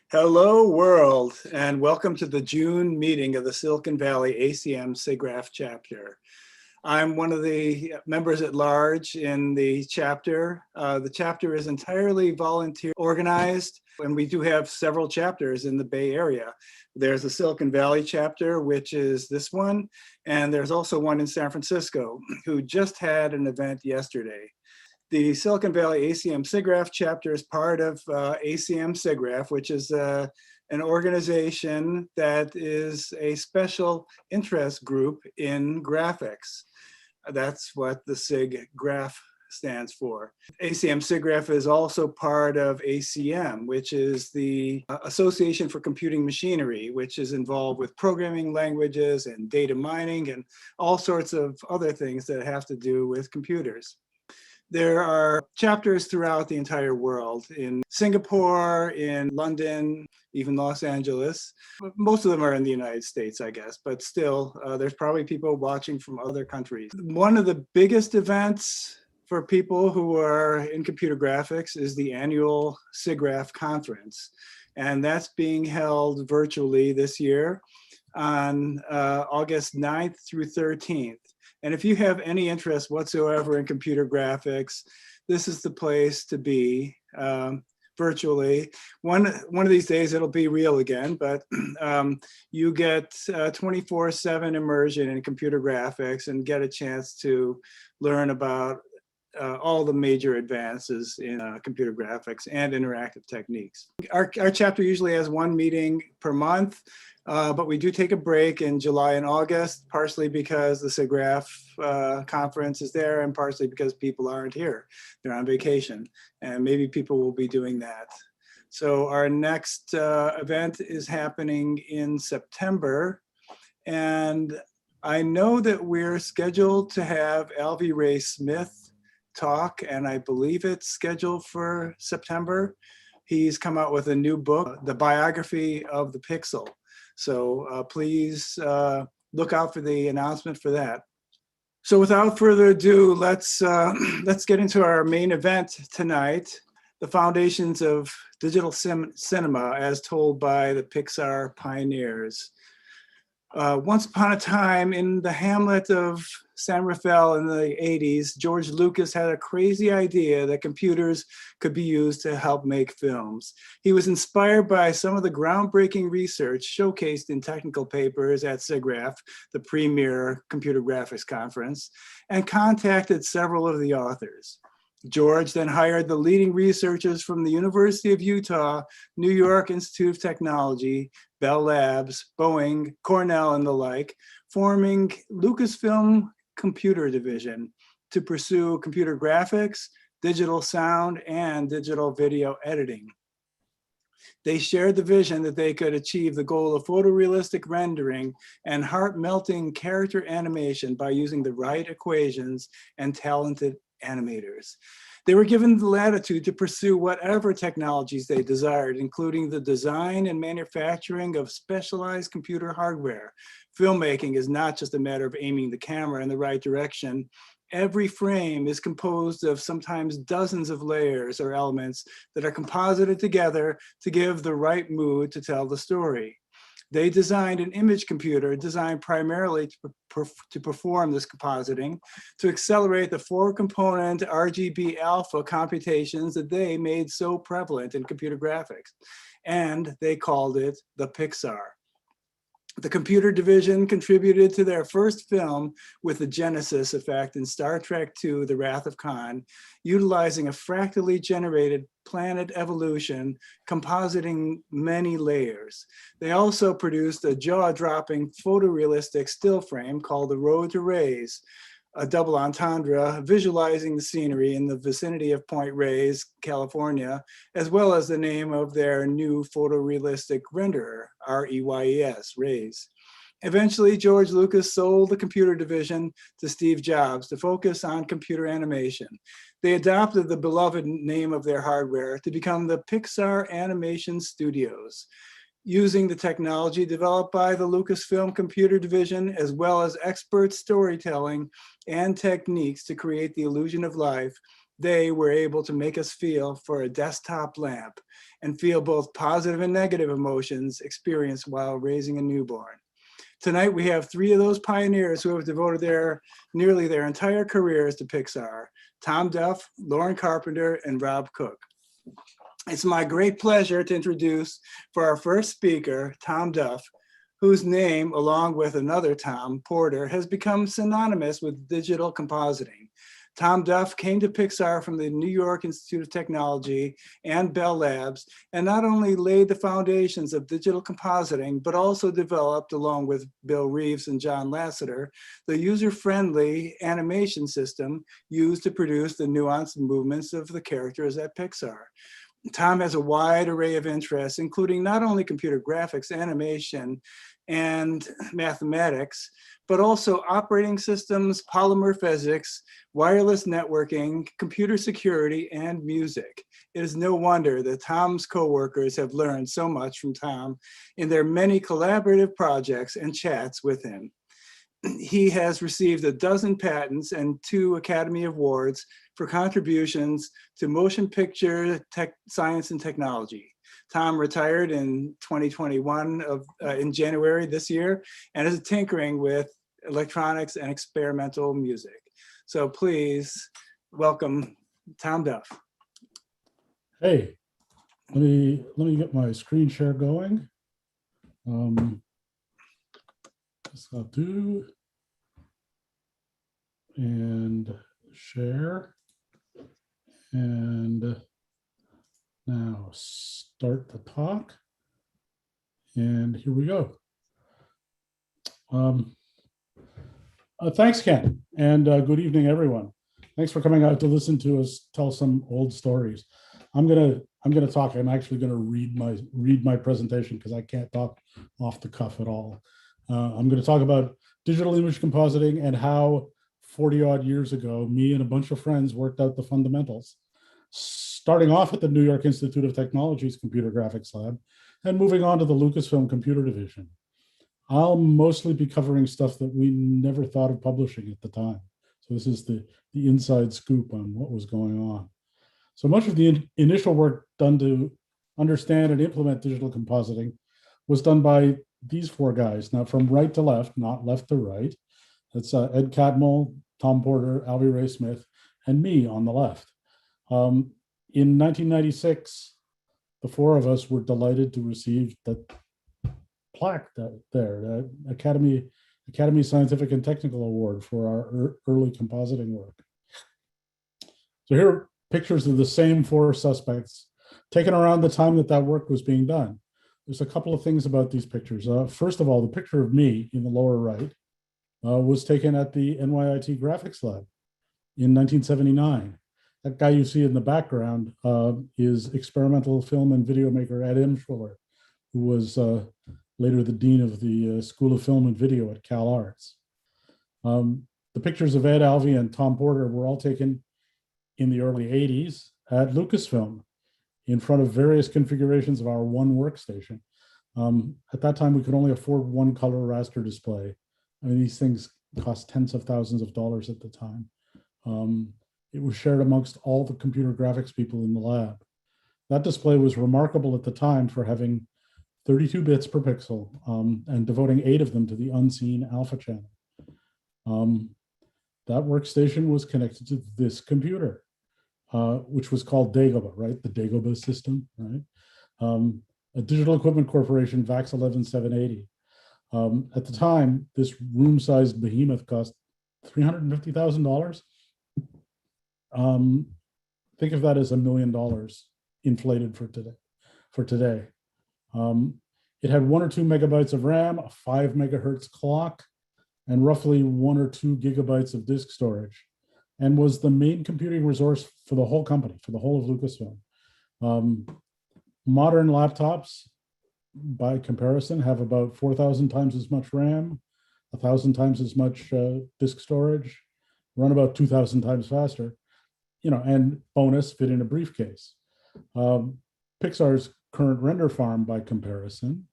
Hello world, and welcome to the June meeting of the Silicon Valley ACM SIGGRAPH chapter. I'm one of the members at large in the chapter. The chapter is entirely volunteer organized, and we do have several chapters in the Bay Area. There's the Silicon Valley chapter, which is this one, and there's also one in San Francisco, who just had an event yesterday. The Silicon Valley ACM SIGGRAPH chapter is part of ACM SIGGRAPH, which is an organization that is a special interest group in graphics. That's what the SIGGRAPH stands for. ACM SIGGRAPH is also part of ACM, which is the Association for Computing Machinery, which is involved with programming languages and data mining and all sorts of other things that have to do with computers. There are chapters throughout the entire world, in Singapore, in London, even Los Angeles. Most of them are in the United States, I guess, but still, there's probably people watching from other countries. One of the biggest events for people who are in computer graphics is the annual SIGGRAPH conference. And that's being held virtually this year on August 9th through 13th. And if you have any interest whatsoever in computer graphics, this is the place to be virtually. One of these days it'll be real again, but you get 24/7 immersion in computer graphics and get a chance to learn about all the major advances in computer graphics and interactive techniques. Our chapter usually has one meeting per month. But we do take a break in July and August, partially because the SIGGRAPH conference is there and partially because people aren't here. They're on vacation, and maybe people will be doing that. So our next event is happening in September, and I know that we're scheduled to have Alvy Ray Smith talk, and I believe it's scheduled for September. He's come out with a new book, The Biography of the Pixel. So please look out for the announcement for that. So without further ado, let's get into our main event tonight, the foundations of digital cinema as told by the Pixar pioneers. Once upon a time in the hamlet of San Rafael in the 80s, George Lucas had a crazy idea that computers could be used to help make films. He was inspired by some of the groundbreaking research showcased in technical papers at SIGGRAPH, the premier computer graphics conference, and contacted several of the authors. George then hired the leading researchers from the University of Utah, New York Institute of Technology, Bell Labs, Boeing, Cornell, and the like, forming Lucasfilm Computer Division to pursue computer graphics, digital sound, and digital video editing. They shared the vision that they could achieve the goal of photorealistic rendering and heart-melting character animation by using the right equations and talented animators. They were given the latitude to pursue whatever technologies they desired, including the design and manufacturing of specialized computer hardware. Filmmaking is not just a matter of aiming the camera in the right direction. Every frame is composed of sometimes dozens of layers or elements that are composited together to give the right mood to tell the story. They designed an image computer designed primarily to perform this compositing, to accelerate the four-component RGB alpha computations that they made so prevalent in computer graphics. And they called it the Pixar. The computer division contributed to their first film with the Genesis effect in Star Trek II, The Wrath of Khan, utilizing a fractally generated planet evolution, compositing many layers. They also produced a jaw-dropping photorealistic still frame called The Road to Reyes, a double entendre visualizing the scenery in the vicinity of Point Reyes, California, as well as the name of their new photorealistic renderer, R-E-Y-E-S, Reyes. Eventually, George Lucas sold the computer division to Steve Jobs to focus on computer animation. They adopted the beloved name of their hardware to become the Pixar Animation Studios. Using the technology developed by the Lucasfilm Computer Division, as well as expert storytelling and techniques to create the illusion of life, they were able to make us feel for a desktop lamp and feel both positive and negative emotions experienced while raising a newborn. Tonight, we have three of those pioneers who have devoted nearly their entire careers to Pixar: Tom Duff, Loren Carpenter, and Rob Cook. It's my great pleasure to introduce for our first speaker, Tom Duff, whose name, along with another Tom, Porter, has become synonymous with digital compositing. Tom Duff came to Pixar from the New York Institute of Technology and Bell Labs, and not only laid the foundations of digital compositing, but also developed, along with Bill Reeves and John Lasseter, the user-friendly animation system used to produce the nuanced movements of the characters at Pixar. Tom has a wide array of interests, including not only computer graphics, animation, and mathematics, but also operating systems, polymer physics, wireless networking, computer security, and music. It is no wonder that Tom's coworkers have learned so much from Tom in their many collaborative projects and chats with him. He has received 12 patents and 2 Academy Awards for contributions to motion picture science and technology. Tom retired in 2021 in January this year and is tinkering with electronics and experimental music. So please welcome Tom Duff. Hey, let me get my screen share going. This I'll do, and share, and now start the talk, and here we go. Thanks, Ken, and good evening, everyone. Thanks for coming out to listen to us tell some old stories. I'm gonna talk. I'm actually gonna read my presentation because I can't talk off the cuff at all. I'm going to talk about digital image compositing and how 40 odd years ago, me and a bunch of friends worked out the fundamentals, starting off at the New York Institute of Technology's Computer Graphics Lab and moving on to the Lucasfilm Computer Division. I'll mostly be covering stuff that we never thought of publishing at the time. So this is the inside scoop on what was going on. So much of the initial work done to understand and implement digital compositing was done by these 4 guys. Now, from right to left, not left to right, that's Ed Catmull, Tom Porter, Albie Ray Smith, and me on the left. In 1996, the 4 of us were delighted to receive the plaque the Academy Scientific and Technical Award for our early compositing work. So here are pictures of the same 4 suspects taken around the time that work was being done. There's a couple of things about these pictures. First of all, the picture of me in the lower right was taken at the NYIT Graphics Lab in 1979. That guy you see in the background is experimental film and video maker Ed Emshwiller, who was later the dean of the School of Film and Video at Cal Arts. The pictures of Ed, Alvy, and Tom Porter were all taken in the early 80s at Lucasfilm, in front of various configurations of our one workstation. At that time, we could only afford 1 color raster display. I mean, these things cost tens of thousands of dollars at the time. It was shared amongst all the computer graphics people in the lab. That display was remarkable at the time for having 32 bits per pixel and devoting 8 of them to the unseen alpha channel. That workstation was connected to this computer, which was called Dagobah, right? The Dagobah system, right? A Digital Equipment Corporation VAX 11780. At the time, this room-sized behemoth cost $350,000. Think of that as $1 million inflated for today. It had 1 or 2 megabytes of RAM, a 5 megahertz clock, and roughly 1 or 2 gigabytes of disk storage, and was the main computing resource for the whole company, for the whole of Lucasfilm. Modern laptops, by comparison, have about 4,000 times as much RAM, 1,000 times as much disk storage, run about 2,000 times faster, and bonus, fit in a briefcase. Pixar's current render farm, by comparison,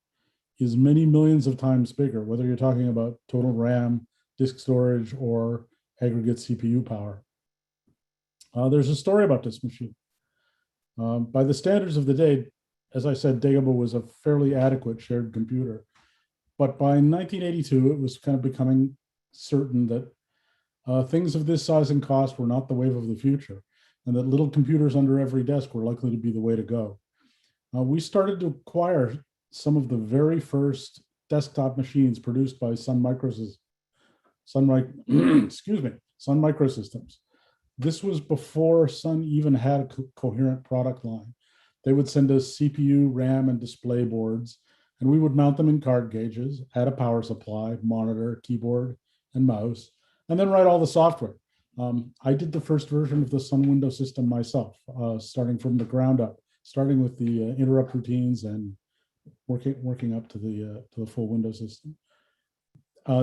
is many millions of times bigger, whether you're talking about total RAM, disk storage, or aggregate CPU power. There's a story about this machine. By the standards of the day, as I said, Dagobah was a fairly adequate shared computer. But by 1982, it was kind of becoming certain that things of this size and cost were not the wave of the future, and that little computers under every desk were likely to be the way to go. We started to acquire some of the very first desktop machines produced by Sun Microsystems. Sun Microsystems. This was before Sun even had a coherent product line. They would send us CPU, RAM, and display boards, and we would mount them in card gauges, add a power supply, monitor, keyboard, and mouse, and then write all the software. I did the first version of the Sun Window system myself, starting from the ground up, starting with the interrupt routines and working up to the full window system.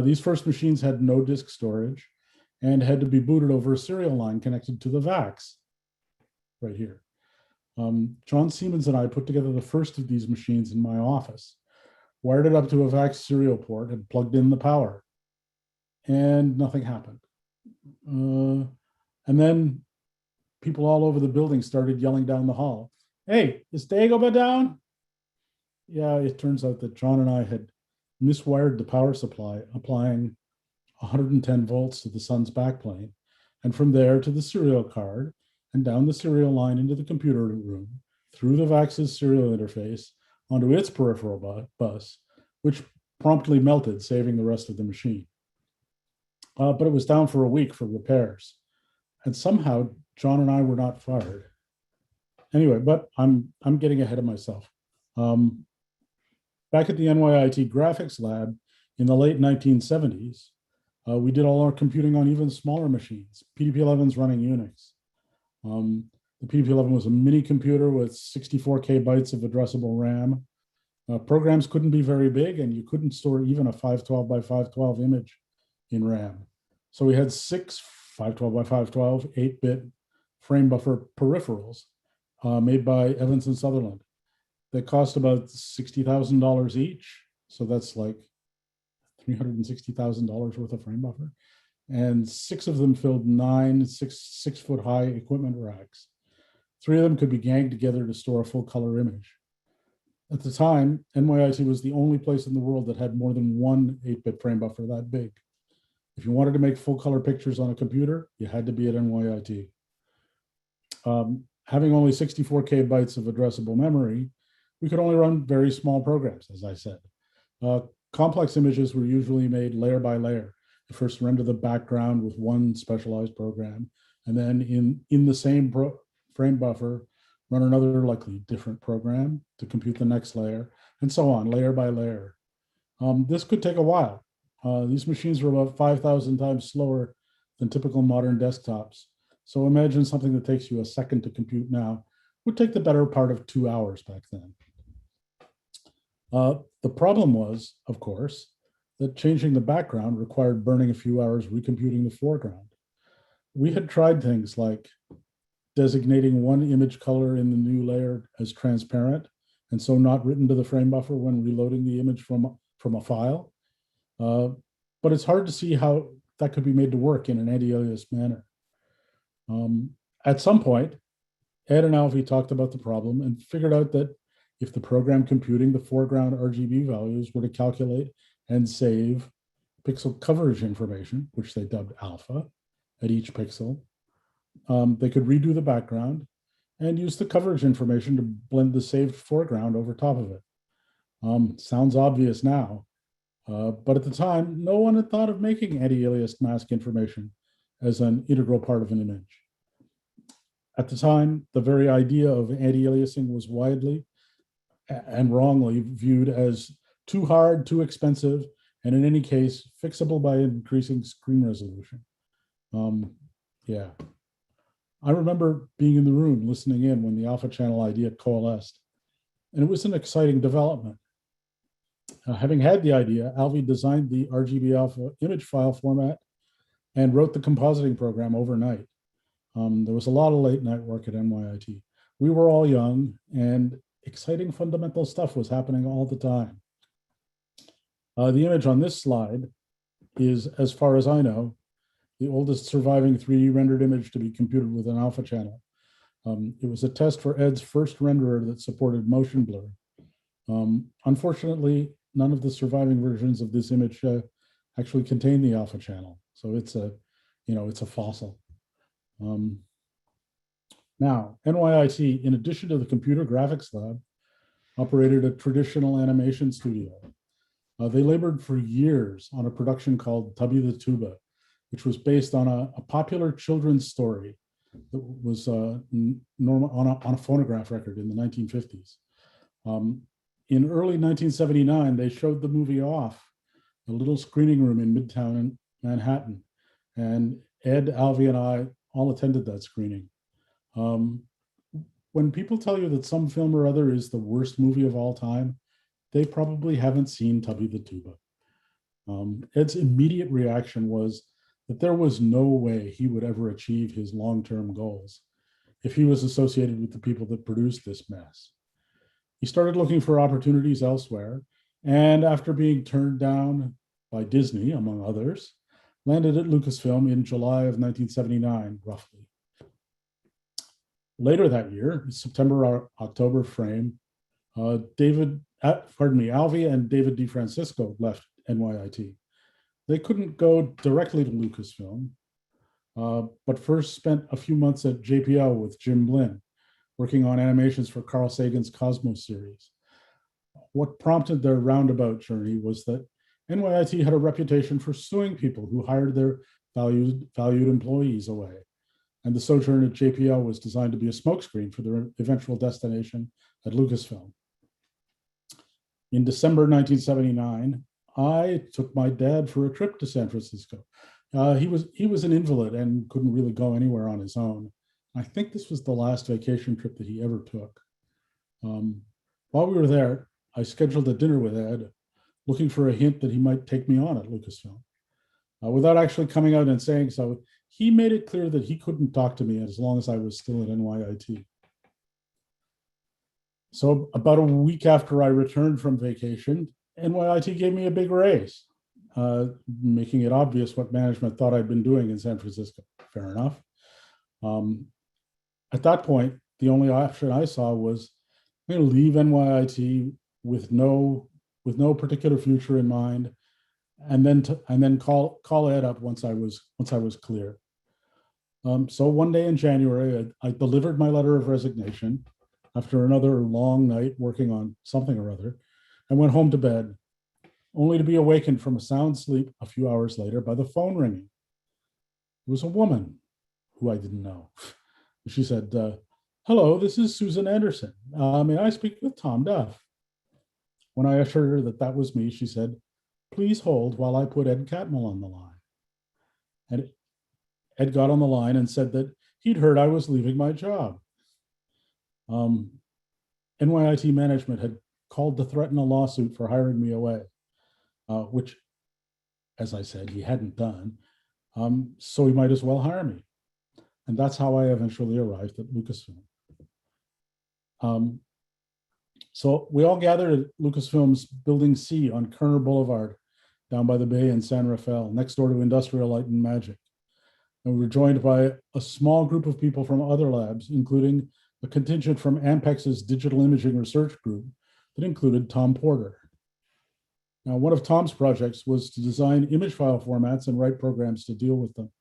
These first machines had no disk storage and had to be booted over a serial line connected to the VAX, right here. John Siemens and I put together the first of these machines in my office, wired it up to a VAX serial port, and plugged in the power, and nothing happened. And then people all over the building started yelling down the hall, "Hey, is Dagobah down?" Yeah, it turns out that John and I had miswired the power supply, applying 110 volts to the Sun's backplane, and from there to the serial card, and down the serial line into the computer room, through the VAX's serial interface, onto its peripheral bus, which promptly melted, saving the rest of the machine. But it was down for a week for repairs. And somehow, John and I were not fired. Anyway, but I'm getting ahead of myself. Back at the NYIT graphics lab in the late 1970s, we did all our computing on even smaller machines, PDP-11s running Unix. The PDP-11 was a mini computer with 64K bytes of addressable RAM. Programs couldn't be very big, and you couldn't store even a 512 by 512 image in RAM. So we had 6 512 by 512 8-bit frame buffer peripherals made by Evans and Sutherland. They cost about $60,000 each. So that's like $360,000 worth of frame buffer. And 6 of them filled 9 6-foot-high equipment racks. 3 of them could be ganged together to store a full-color image. At the time, NYIT was the only place in the world that had more than one 8-bit frame buffer that big. If you wanted to make full-color pictures on a computer, you had to be at NYIT. Having only 64K bytes of addressable memory, we could only run very small programs, as I said. Complex images were usually made layer by layer. You first render the background with one specialized program, and then in the same frame buffer, run another likely different program to compute the next layer, and so on, layer by layer. This could take a while. These machines were about 5,000 times slower than typical modern desktops. So imagine something that takes you a second to compute now would take the better part of 2 hours back then. The problem was, of course, that changing the background required burning a few hours recomputing the foreground. We had tried things like designating one image color in the new layer as transparent, and so not written to the frame buffer when reloading the image from a file. But it's hard to see how that could be made to work in an anti-alias manner. At some point, Ed and Alfie talked about the problem and figured out that if the program computing the foreground RGB values were to calculate and save pixel coverage information, which they dubbed alpha, at each pixel, they could redo the background and use the coverage information to blend the saved foreground over top of it. Sounds obvious now, but at the time, no one had thought of making anti-aliased mask information as an integral part of an image. At the time, the very idea of anti-aliasing was widely and wrongly viewed as too hard, too expensive, and in any case, fixable by increasing screen resolution. Yeah. I remember being in the room listening in when the alpha channel idea coalesced, and it was an exciting development. Having had the idea, Alfie designed the RGB alpha image file format and wrote the compositing program overnight. There was a lot of late night work at NYIT. We were all young, and exciting fundamental stuff was happening all the time. The image on this slide is, as far as I know, the oldest surviving 3D rendered image to be computed with an alpha channel. It was a test for Ed's first renderer that supported motion blur. Unfortunately, none of the surviving versions of this image actually contain the alpha channel. So it's a, it's a fossil. Now, NYIT, in addition to the computer graphics lab, operated a traditional animation studio. They labored for years on a production called Tubby the Tuba, which was based on a popular children's story that was on a phonograph record in the 1950s. In early 1979, they showed the movie off a little screening room in Midtown Manhattan, and Ed, Alvy, and I all attended that screening. When people tell you that some film or other is the worst movie of all time, they probably haven't seen Tubby the Tuba. Ed's immediate reaction was that there was no way he would ever achieve his long-term goals if he was associated with the people that produced this mess. He started looking for opportunities elsewhere, and after being turned down by Disney, among others, landed at Lucasfilm in July of 1979, roughly. Later that year, September or October frame, Alvy and David DeFrancisco left NYIT. They couldn't go directly to Lucasfilm, but first spent a few months at JPL with Jim Blinn, working on animations for Carl Sagan's Cosmos series. What prompted their roundabout journey was that NYIT had a reputation for suing people who hired their valued employees away. And the sojourn at JPL was designed to be a smokescreen for their eventual destination at Lucasfilm. In December 1979, I took my dad for a trip to San Francisco. He was an invalid and couldn't really go anywhere on his own. I think this was the last vacation trip that he ever took. While we were there, I scheduled a dinner with Ed, looking for a hint that he might take me on at Lucasfilm. Without actually coming out and saying so, he made it clear that he couldn't talk to me as long as I was still at NYIT. So about a week after I returned from vacation, NYIT gave me a big raise, making it obvious what management thought I'd been doing in San Francisco. Fair enough. At that point, the only option I saw was I'm going to leave NYIT with no particular future in mind, and then call Ed up once I was clear. So one day in January, I delivered my letter of resignation after another long night working on something or other, and went home to bed, only to be awakened from a sound sleep a few hours later by the phone ringing. It was a woman who I didn't know. She said, "Hello, this is Susan Anderson. May I speak with Tom Duff?" When I assured her that that was me, she said, "Please hold while I put Ed Catmull on the line." And Ed got on the line and said that he'd heard I was leaving my job. NYIT management had called to threaten a lawsuit for hiring me away, which, as I said, he hadn't done. So he might as well hire me. And that's how I eventually arrived at Lucasfilm. So we all gathered at Lucasfilm's Building C on Kerner Boulevard, down by the bay in San Rafael, next door to Industrial Light and Magic. And we were joined by a small group of people from other labs, including a contingent from Ampex's digital imaging research group that included Tom Porter. Now, one of Tom's projects was to design image file formats and write programs to deal with them.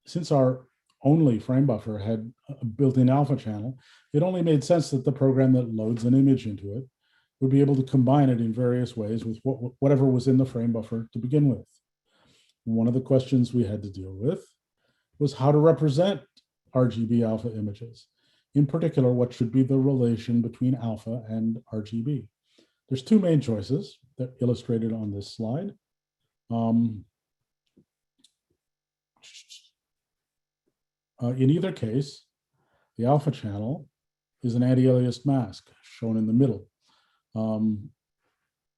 Since our only frame buffer had a built-in alpha channel, it only made sense that the program that loads an image into it would be able to combine it in various ways with whatever was in the frame buffer to begin with. One of the questions we had to deal with was how to represent RGB alpha images. In particular, what should be the relation between alpha and RGB? There's two main choices that are illustrated on this slide. In either case, the alpha channel is an anti-aliased mask shown in the middle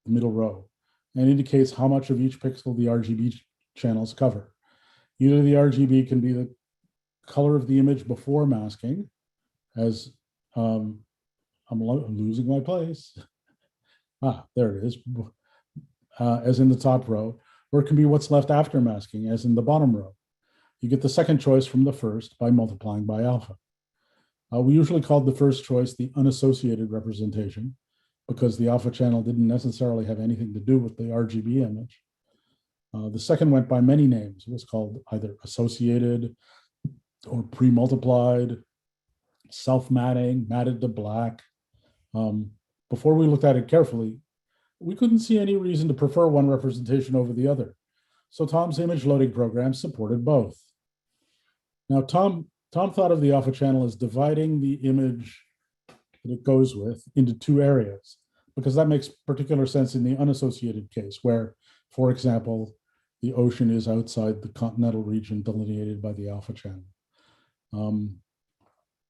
row, and indicates how much of each pixel the RGB channels cover. Either the RGB can be the color of the image before masking, as I'm losing my place. There it is, as in the top row, or it can be what's left after masking, as in the bottom row. You get the second choice from the first by multiplying by alpha. We usually called the first choice the unassociated representation because the alpha channel didn't necessarily have anything to do with the RGB image. The second went by many names. It was called either associated or pre-multiplied, self-matting, matted to black. Before we looked at it carefully, we couldn't see any reason to prefer one representation over the other. So Tom's image loading program supported both. Now, Tom thought of the alpha channel as dividing the image that it goes with into two areas, because that makes particular sense in the unassociated case, where, for example, the ocean is outside the continental region delineated by the alpha channel.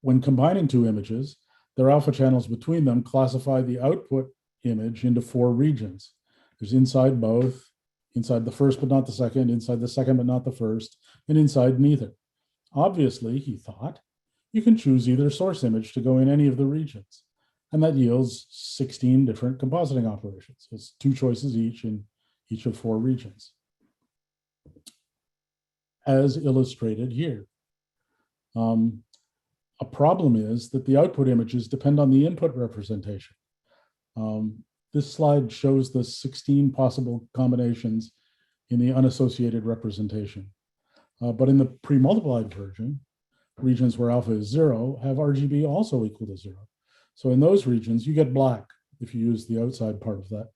When combining two images, their alpha channels between them classify the output image into four regions. There's inside both, inside the first but not the second, inside the second but not the first, and inside neither. Obviously, he thought, you can choose either source image to go in any of the regions, and that yields 16 different compositing operations. It's two choices each in each of four regions, as illustrated here. A problem is that the output images depend on the input representation. This slide shows the 16 possible combinations in the unassociated representation. But in the pre-multiplied version, regions where alpha is 0 have RGB also equal to 0. So in those regions, you get black if you use the outside part of that.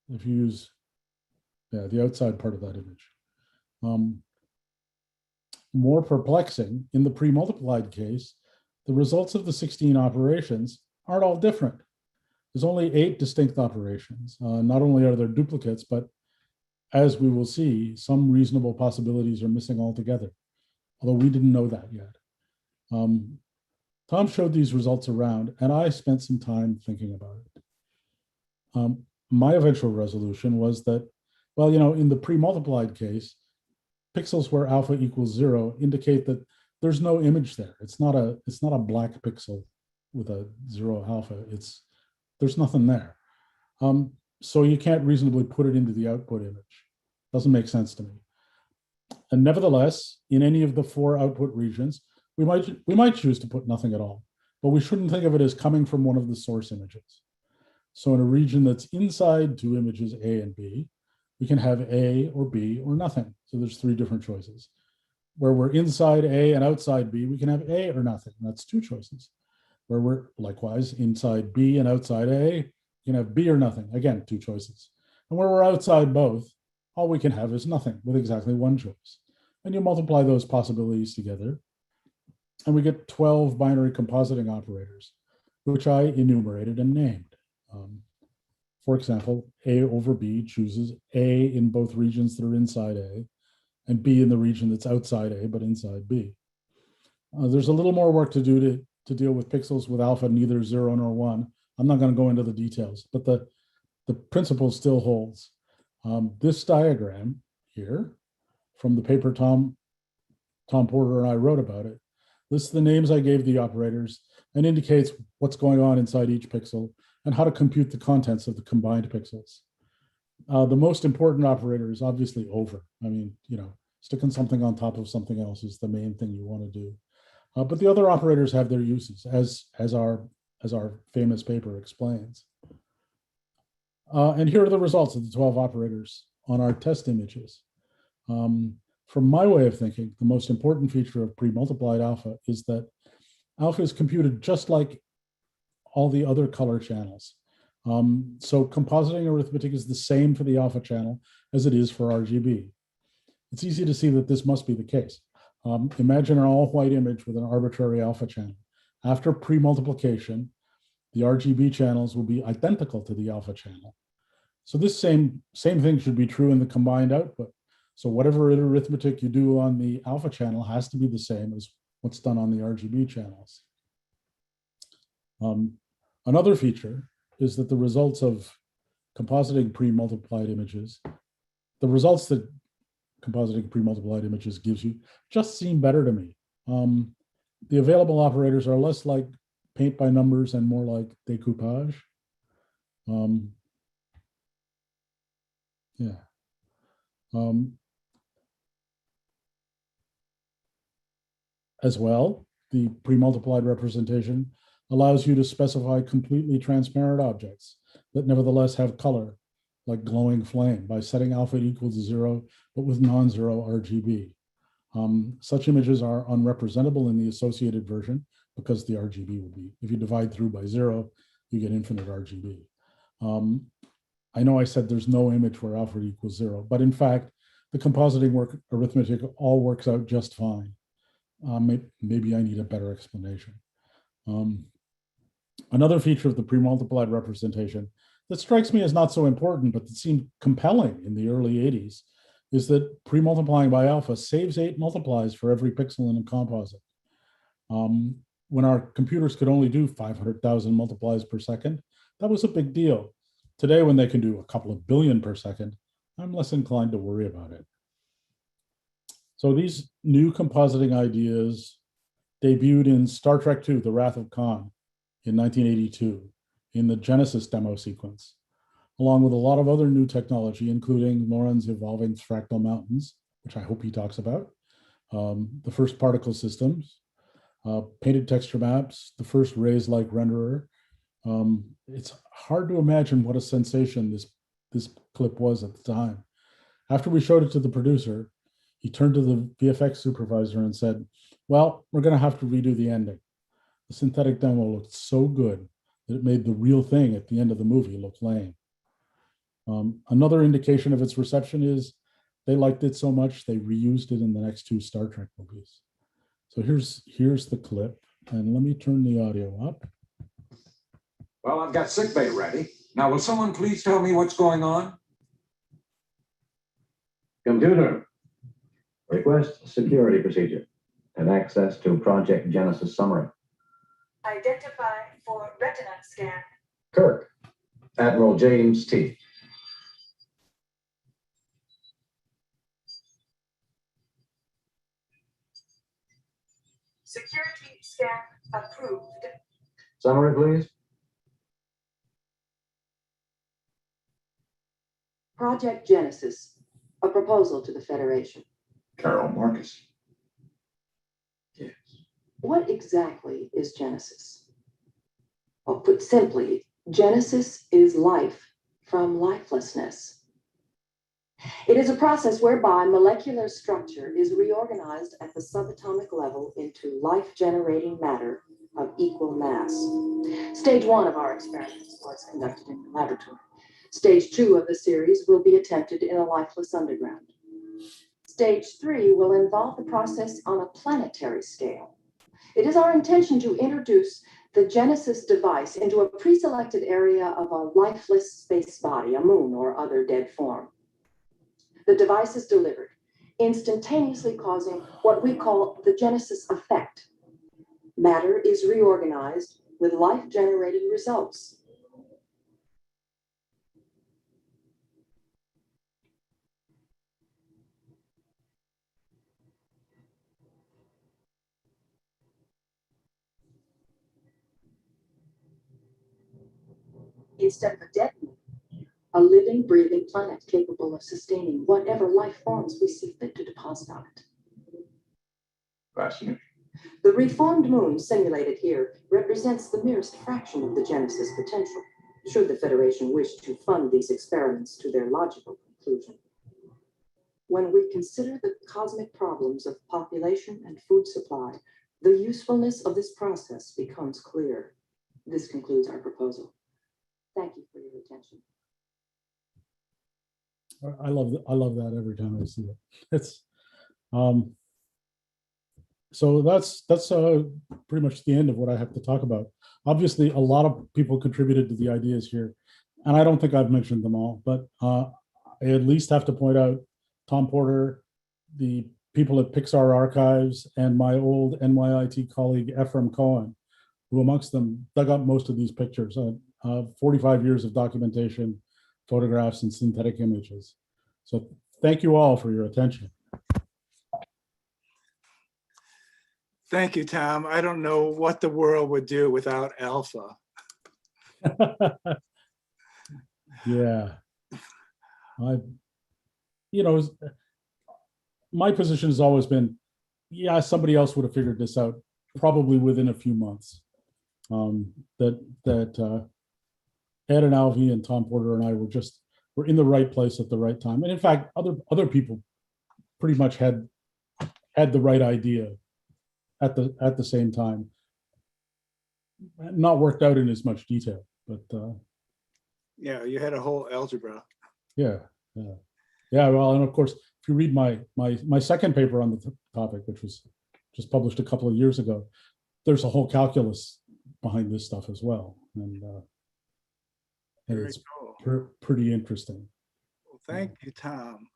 If you use the outside part of that image. More perplexing, in the pre-multiplied case, the results of the 16 operations aren't all different. There's only 8 distinct operations. Not only are there duplicates, but as we will see, some reasonable possibilities are missing altogether, although we didn't know that yet. Tom showed these results around, and I spent some time thinking about it. My eventual resolution was that, well, in the pre-multiplied case, pixels where alpha equals 0 indicate that there's no image there. It's not a black pixel with a 0 alpha. There's nothing there. So you can't reasonably put it into the output image. Doesn't make sense to me. And nevertheless, in any of the 4 output regions, we might choose to put nothing at all, but we shouldn't think of it as coming from one of the source images. So in a region that's inside 2 images A and B, we can have A or B or nothing. So there's 3 different choices. Where we're inside A and outside B, we can have A or nothing. That's 2 choices. Where we're likewise inside B and outside A, you can have B or nothing. Again, 2 choices. And where we're outside both, all we can have is nothing with exactly 1 choice. And you multiply those possibilities together, and we get 12 binary compositing operators, which I enumerated and named. For example, A over B chooses A in both regions that are inside A, and B in the region that's outside A but inside B. There's a little more work to do to deal with pixels with alpha neither 0 nor 1. I'm not going to go into the details, but the principle still holds. This diagram here from the paper Tom Porter and I wrote about it lists the names I gave the operators and indicates what's going on inside each pixel and how to compute the contents of the combined pixels. The most important operator is obviously over. I mean, sticking something on top of something else is the main thing you want to do. But the other operators have their uses, as our famous paper explains. And here are the results of the 12 operators on our test images. From my way of thinking, the most important feature of pre-multiplied alpha is that alpha is computed just like all the other color channels. So compositing arithmetic is the same for the alpha channel as it is for RGB. It's easy to see that this must be the case. Imagine an all-white image with an arbitrary alpha channel. After pre-multiplication, the RGB channels will be identical to the alpha channel. So this same thing should be true in the combined output. So whatever arithmetic you do on the alpha channel has to be the same as what's done on the RGB channels. Another feature is that the results of compositing pre-multiplied images, the results that compositing pre-multiplied images gives you just seem better to me. The available operators are less like paint by numbers and more like decoupage. As well, the pre-multiplied representation allows you to specify completely transparent objects that nevertheless have color, like glowing flame, by setting alpha equals 0, but with non-zero RGB. Such images are unrepresentable in the associated version because the RGB will be, if you divide through by 0, you get infinite RGB. I know I said there's no image where alpha equals 0, but in fact, the compositing arithmetic all works out just fine. Maybe I need a better explanation. Another feature of the pre-multiplied representation that strikes me as not so important, but that seemed compelling in the early 80s, is that pre-multiplying by alpha saves 8 multiplies for every pixel in a composite. When our computers could only do 500,000 multiplies per second, that was a big deal. Today, when they can do a couple of billion per second, I'm less inclined to worry about it. So these new compositing ideas debuted in Star Trek II, The Wrath of Khan in 1982 in the Genesis demo sequence, along with a lot of other new technology, including Loren's evolving fractal mountains, which I hope he talks about, the first particle systems, painted texture maps, the first rays-like renderer. It's hard to imagine what a sensation this clip was at the time. After we showed it to the producer, he turned to the VFX supervisor and said, well, we're going to have to redo the ending. The synthetic demo looked so good that it made the real thing at the end of the movie look lame. Another indication of its reception is they liked it so much they reused it in the next 2 Star Trek movies. So here's the clip, and let me turn the audio up. Well, I've got sickbay ready. Now, will someone please tell me what's going on? Computer, request security procedure and access to Project Genesis summary. Identify for retina scan. Kirk, Admiral James T. Security scan approved. Summary, please. Project Genesis, a proposal to the Federation. Carol Marcus. Yes. What exactly is Genesis? Well, put simply, Genesis is life from lifelessness. It is a process whereby molecular structure is reorganized at the subatomic level into life-generating matter of equal mass. Stage 1 of our experiments was conducted in the laboratory. Stage 2 of the series will be attempted in a lifeless underground. Stage 3 will involve the process on a planetary scale. It is our intention to introduce the Genesis device into a pre-selected area of a lifeless space body, a moon or other dead form. The device is delivered, instantaneously causing what we call the Genesis effect. Matter is reorganized with life-generating results. Instead of a dead moon, a living, breathing planet capable of sustaining whatever life forms we see fit to deposit on it. Fascinating. The reformed moon simulated here represents the merest fraction of the Genesis potential, should the Federation wish to fund these experiments to their logical conclusion. When we consider the cosmic problems of population and food supply, the usefulness of this process becomes clear. This concludes our proposal. Thank you for your attention. I love that every time I see it. It's so that's pretty much the end of what I have to talk about. Obviously, a lot of people contributed to the ideas here, and I don't think I've mentioned them all, but I at least have to point out Tom Porter, the people at Pixar Archives, and my old NYIT colleague Ephraim Cohen, who amongst them dug up most of these pictures. 45 years of documentation, photographs, and synthetic images. So thank you all for your attention. Thank you, Tom. I don't know what the world would do without alpha. Yeah. you know, my position has always been, yeah, somebody else would have figured this out probably within a few months. That Ed and Alvy and Tom Porter and I were in the right place at the right time. And in fact, other people pretty much had the right idea at the same time. Not worked out in as much detail, but Yeah, you had a whole algebra. yeah. Well, and of course, if you read my second paper on the topic, which was just published a couple of years ago, there's a whole calculus behind this stuff as well, and Very it's cool. pretty interesting. Well, thank you, Tom.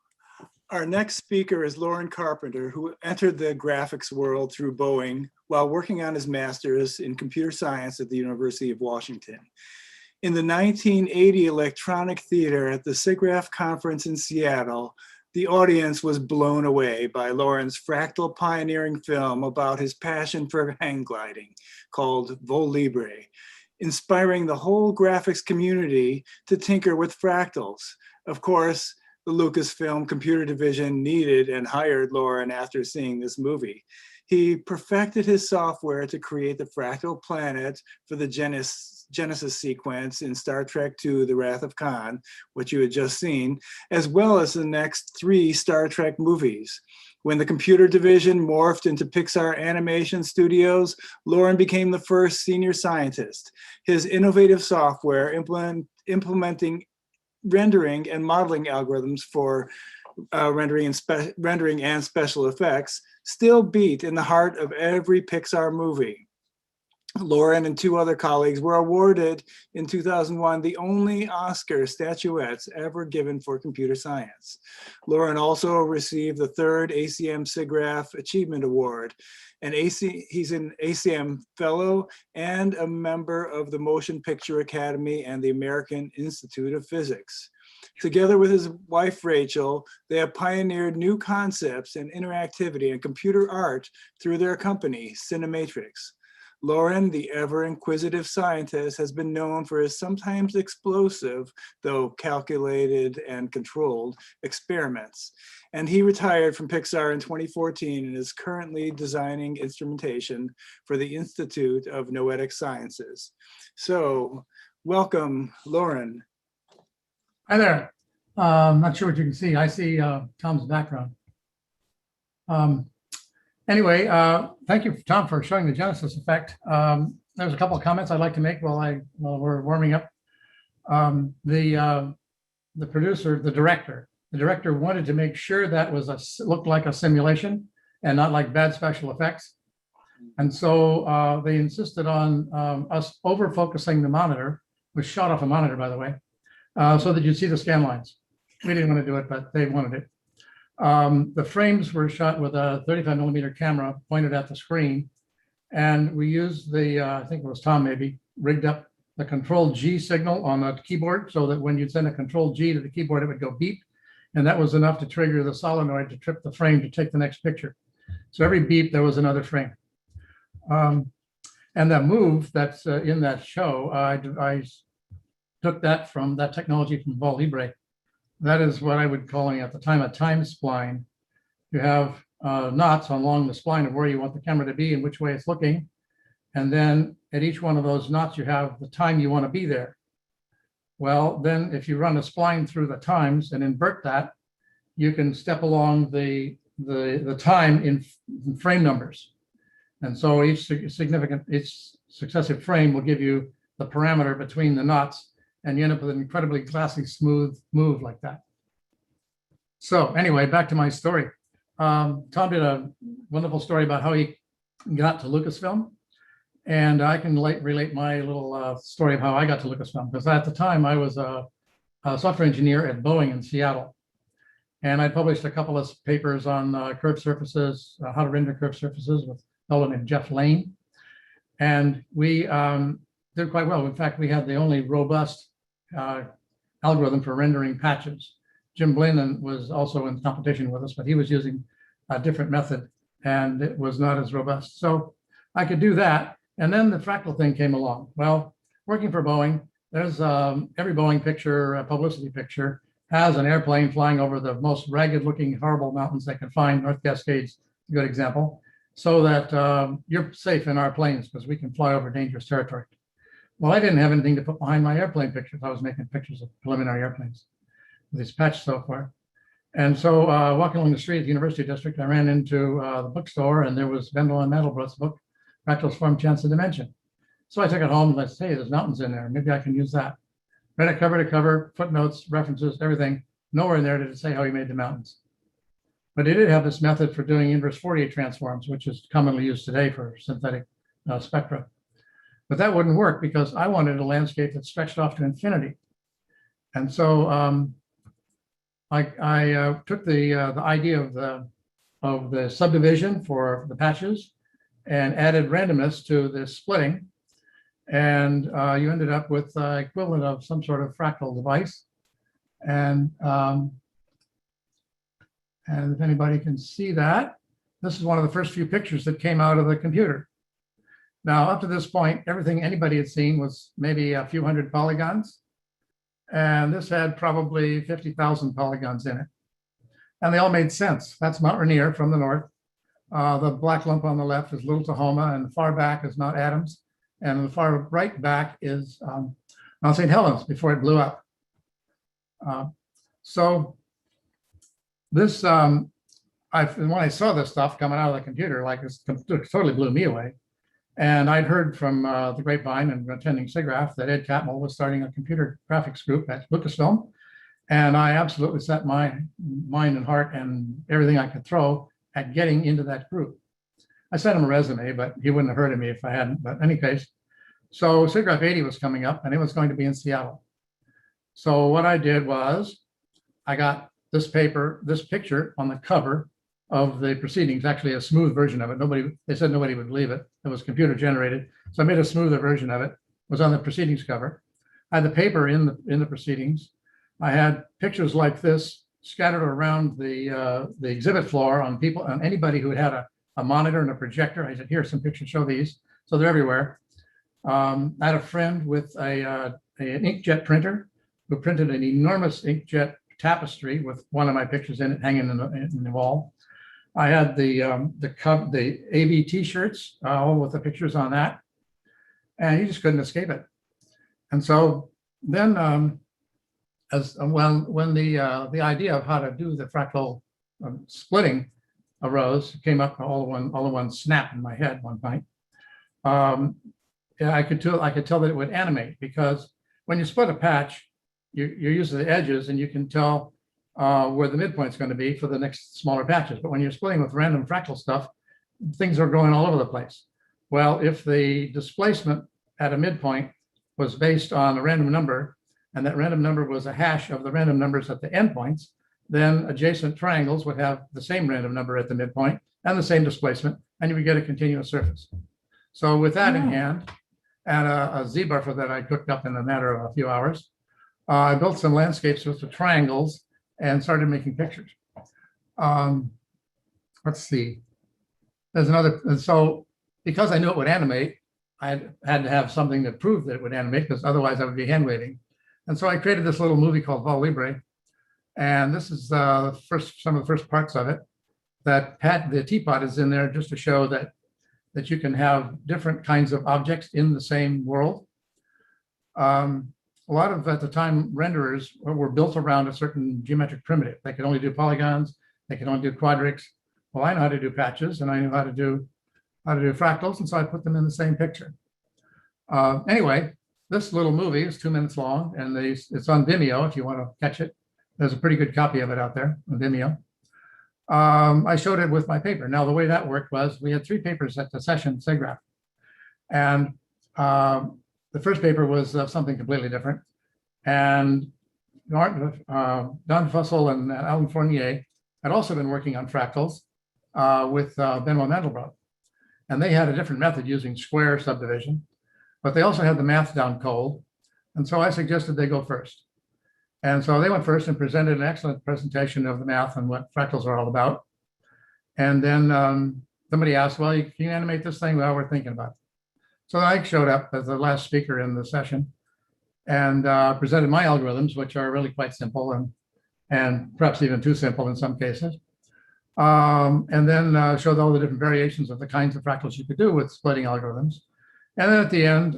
Our next speaker is Loren Carpenter, who entered the graphics world through Boeing while working on his master's in computer science at the University of Washington. In the 1980 Electronic Theater at the SIGGRAPH conference in Seattle, the audience was blown away by Loren's fractal pioneering film about his passion for hang gliding called Vol Libre, inspiring the whole graphics community to tinker with fractals. Of course, the Lucasfilm computer division needed and hired Loren after seeing this movie. He perfected his software to create the fractal planet for the Genesis sequence in Star Trek II, The Wrath of Khan, which you had just seen, as well as the next 3 Star Trek movies. When the computer division morphed into Pixar Animation Studios, Loren became the first senior scientist. His innovative software implementing rendering and modeling algorithms for rendering and special effects still beat in the heart of every Pixar movie. Loren and 2 other colleagues were awarded in 2001 the only Oscar statuettes ever given for computer science. Loren also received the 3rd ACM SIGGRAPH Achievement Award. And he's an ACM Fellow and a member of the Motion Picture Academy and the American Institute of Physics. Together with his wife, Rachel, they have pioneered new concepts and interactivity and computer art through their company, Cinematrix. Loren, the ever-inquisitive scientist, has been known for his sometimes explosive, though calculated and controlled, experiments. And he retired from Pixar in 2014 and is currently designing instrumentation for the Institute of Noetic Sciences. So, welcome, Loren. Hi there. Not sure what you can see. I see Tom's background. Anyway, thank you, Tom, for showing the Genesis effect. There's a couple of comments I'd like to make while we're warming up. The producer, the director wanted to make sure that looked like a simulation and not like bad special effects. And so they insisted on us over focusing the monitor, which shot off a monitor, by the way, so that you'd see the scan lines. We didn't want to do it, but they wanted it. The frames were shot with a 35mm camera pointed at the screen. And we used the, I think it was Tom maybe, rigged up the Control G signal on the keyboard so that when you'd send a Control G to the keyboard, it would go beep. And that was enough to trigger the solenoid to trip the frame to take the next picture. So every beep, there was another frame. And that move that's in that show, I took that technology from Vol Libre. That is what I would calling at the time a time spline. You have knots along the spline of where you want the camera to be and which way it's looking. And then at each one of those knots, you have the time you want to be there. Well, then if you run a spline through the times and invert that, you can step along the time in frame numbers. And so each successive frame will give you the parameter between the knots, and you end up with an incredibly classy, smooth move like that. So anyway, back to my story. Tom did a wonderful story about how he got to Lucasfilm. And I can relate my little story of how I got to Lucasfilm, because at the time I was a software engineer at Boeing in Seattle. And I published a couple of papers on curved surfaces, how to render curved surfaces with a fellow named Jeff Lane. And we did quite well. In fact, we had the only robust algorithm for rendering patches. Jim Blennon was also in competition with us, but he was using a different method and it was not as robust. So I could do that. And then the fractal thing came along. Well, working for Boeing, there's every Boeing picture, publicity picture, has an airplane flying over the most ragged looking, horrible mountains they can find. North Cascades, a good example, so that you're safe in our planes because we can fly over dangerous territory. Well, I didn't have anything to put behind my airplane pictures. I was making pictures of preliminary airplanes with this patch so far. And so walking along the street at the University District, I ran into the bookstore, and there was Bendel and Mandelbrot's book, Fractals, Form, Chance, and Dimension. So I took it home and I said, hey, there's mountains in there. Maybe I can use that. Read it cover to cover, footnotes, references, everything. Nowhere in there did it say how he made the mountains. But he did have this method for doing inverse Fourier transforms, which is commonly used today for synthetic spectra. But that wouldn't work because I wanted a landscape that stretched off to infinity. And so I took the idea of the subdivision for the patches and added randomness to the splitting. And you ended up with equivalent of some sort of fractal device. And if anybody can see that, this is one of the first few pictures that came out of the computer. Now, up to this point, everything anybody had seen was maybe a few hundred polygons. And this had probably 50,000 polygons in it. And they all made sense. That's Mount Rainier from the north. The black lump on the left is Little Tahoma, and the far back is Mount Adams. And the far right back is Mount St. Helens before it blew up. So this, when I saw this stuff coming out of the computer, like it totally blew me away. And I'd heard from the grapevine and attending SIGGRAPH that Ed Catmull was starting a computer graphics group at Lucasfilm. And I absolutely set my mind and heart and everything I could throw at getting into that group. I sent him a resume, but he wouldn't have heard of me if I hadn't. But in any case, so SIGGRAPH 80 was coming up and it was going to be in Seattle. So what I did was I got this picture on the cover of the proceedings, actually a smooth version of it. They said nobody would believe it. It was computer generated. So I made a smoother version of it. It was on the proceedings cover. I had the paper in the proceedings. I had pictures like this scattered around the exhibit floor on anybody who had a monitor and a projector. I said, here, some pictures, show these. So they're everywhere. I had a friend with an inkjet printer who printed an enormous inkjet tapestry with one of my pictures in it hanging in the wall. I had the AV t-shirts, all with the pictures on that, and you just couldn't escape it. And so then, when the idea of how to do the fractal splitting arose, came up all in one snap in my head one night. I could tell that it would animate, because when you split a patch, you're using the edges and you can tell where the midpoint's going to be for the next smaller patches. But when you're splitting with random fractal stuff, things are going all over the place. Well, if the displacement at a midpoint was based on a random number, and that random number was a hash of the random numbers at the endpoints, then adjacent triangles would have the same random number at the midpoint and the same displacement, and you would get a continuous surface. So with that in hand, and a Z-buffer that I cooked up in a matter of a few hours, I built some landscapes with the triangles and started making pictures. Let's see. There's another, and so because I knew it would animate, I had to have something that proved that it would animate, because otherwise I would be hand waving. And so I created this little movie called Walle Libre. And this is some of the first parts of it. The teapot is in there just to show that you can have different kinds of objects in the same world. A lot of, at the time, renderers were built around a certain geometric primitive. They could only do polygons, they could only do quadrics. Well, I know how to do patches, and I knew how to do fractals, and so I put them in the same picture. Anyway, this little movie is 2 minutes long, and it's on Vimeo if you want to catch it. There's a pretty good copy of it out there on Vimeo. I showed it with my paper. Now, the way that worked was we had 3 papers at the session, SIGGRAPH. And the first paper was something completely different. And Don Fussell and Alan Fournier had also been working on fractals with Benoit Mandelbrot. And they had a different method using square subdivision, but they also had the math down cold. And so I suggested they go first. And so they went first and presented an excellent presentation of the math and what fractals are all about. And then somebody asked, well, can you animate this thing? Well, we're thinking about it. So I showed up as the last speaker in the session and presented my algorithms, which are really quite simple. And and perhaps even too simple in some cases. And then showed all the different variations of the kinds of fractals you could do with splitting algorithms. And then at the end,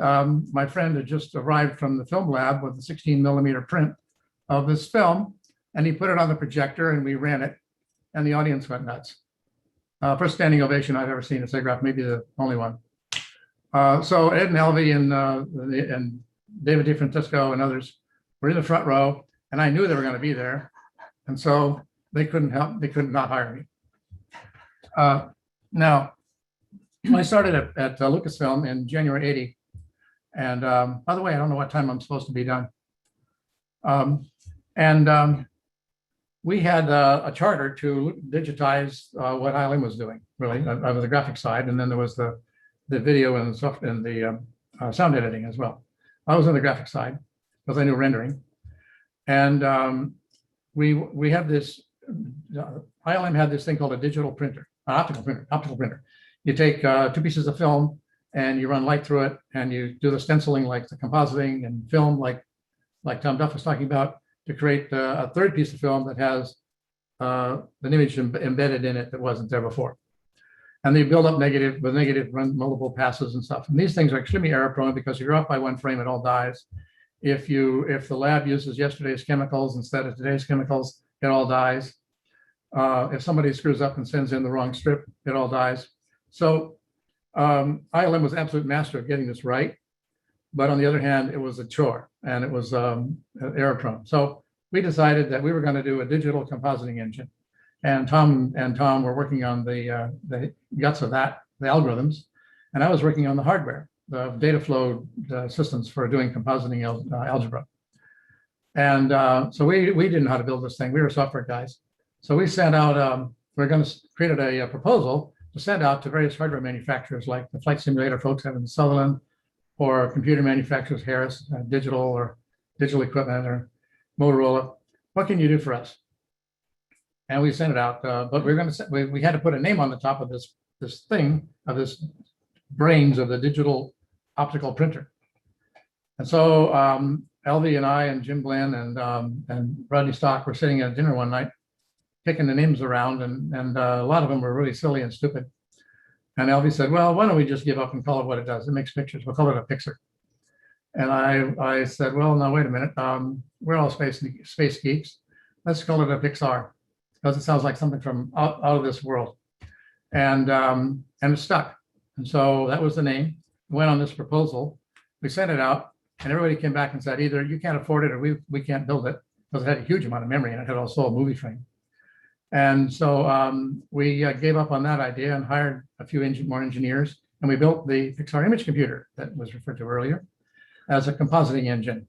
my friend had just arrived from the film lab with a 16 mm print of this film, and he put it on the projector and we ran it, and the audience went nuts. First standing ovation I've ever seen at SIGGRAPH, maybe the only one. So Ed and Elvie and David DeFrancisco and others were in the front row, and I knew they were going to be there. And so they couldn't not hire me. Now, I started at Lucasfilm in January '80. And by the way, I don't know what time I'm supposed to be done. We had a charter to digitize what ILM was doing, really, of the graphic side. And then there was the video and the sound editing as well. I was on the graphic side because I knew rendering. And we had this, ILM had this thing called a digital printer, an optical printer. You take 2 pieces of film and you run light through it, and you do the stenciling like the compositing and film like Tom Duff was talking about, to create a third piece of film that has an image embedded in it that wasn't there before. And they build up negative, with negative run multiple passes and stuff. And these things are extremely error prone because if you're off by 1 frame, it all dies. If the lab uses yesterday's chemicals instead of today's chemicals, it all dies. If somebody screws up and sends in the wrong strip, it all dies. So ILM was absolute master of getting this right. But on the other hand, it was a chore and it was error prone. So we decided that we were going to do a digital compositing engine. And Tom were working on the guts of that, the algorithms. And I was working on the hardware, the data flow systems for doing compositing algebra. And so we didn't know how to build this thing. We were software guys. So we sent out, we're going to create a proposal to send out to various hardware manufacturers like the flight simulator folks out in Sutherland, or computer manufacturers, Harris, digital equipment, or Motorola. What can you do for us? And we sent it out, but we had to put a name on the top of this thing, of this brains of the digital optical printer. And so Elvie and I and Jim Glenn and Rodney Stock were sitting at dinner one night, kicking the names around, and a lot of them were really silly and stupid. And Elvie said, well, why don't we just give up and call it what it does? It makes pictures. We'll call it a Pixar. And I said, well, no, wait a minute. We're all space geeks. Let's call it a Pixar, because it sounds like something from out of this world. And it stuck. And so that was the name. We went on this proposal. We sent it out, and everybody came back and said, either you can't afford it or we can't build it, because it had a huge amount of memory and it had also a movie frame. And so we gave up on that idea and hired a few more engineers, and we built the Pixar image computer that was referred to earlier as a compositing engine.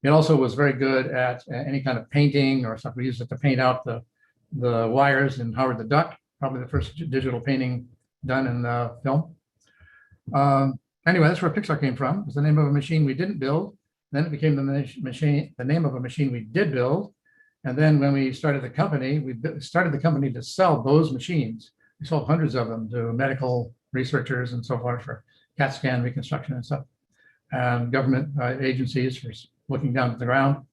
It also was very good at any kind of painting or stuff. We used it to paint out the wires in Howard the Duck, probably the first digital painting done in the film. Anyway, that's where Pixar came from. It was the name of a machine we didn't build. Then it became the name of a machine we did build. And then when we started the company, to sell those machines. We sold hundreds of them to medical researchers and so forth for CAT scan reconstruction and stuff, and government agencies for looking down to the ground.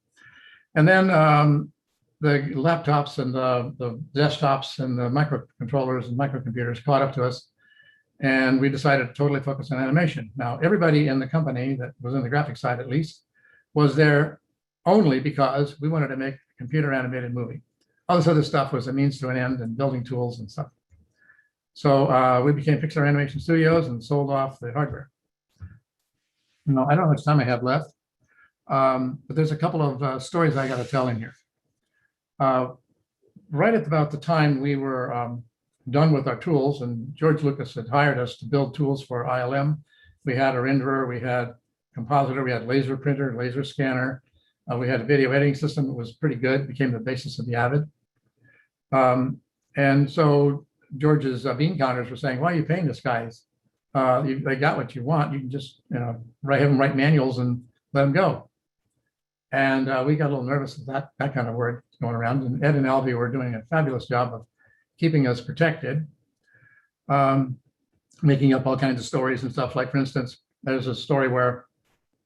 And then the laptops and the desktops and the microcontrollers and microcomputers caught up to us. And we decided to totally focus on animation. Now, everybody in the company that was in the graphics side, at least, was there only because we wanted to make a computer animated movie. All this other stuff was a means to an end and building tools and stuff. So we became Pixar Animation Studios and sold off the hardware. No, I don't know how much time I have left, but there's a couple of stories I got to tell in here. Right at about the time we were done with our tools, and George Lucas had hired us to build tools for ILM. We had a renderer, we had compositor, we had laser printer, laser scanner. We had a video editing system that was pretty good, became the basis of the Avid. And so George's bean counters were saying, why are you paying this guys? They got what you want. You can just have them write manuals and let them go. And we got a little nervous with that kind of word going around. And Ed and Elvie were doing a fabulous job of keeping us protected, making up all kinds of stories and stuff. Like, for instance, there's a story where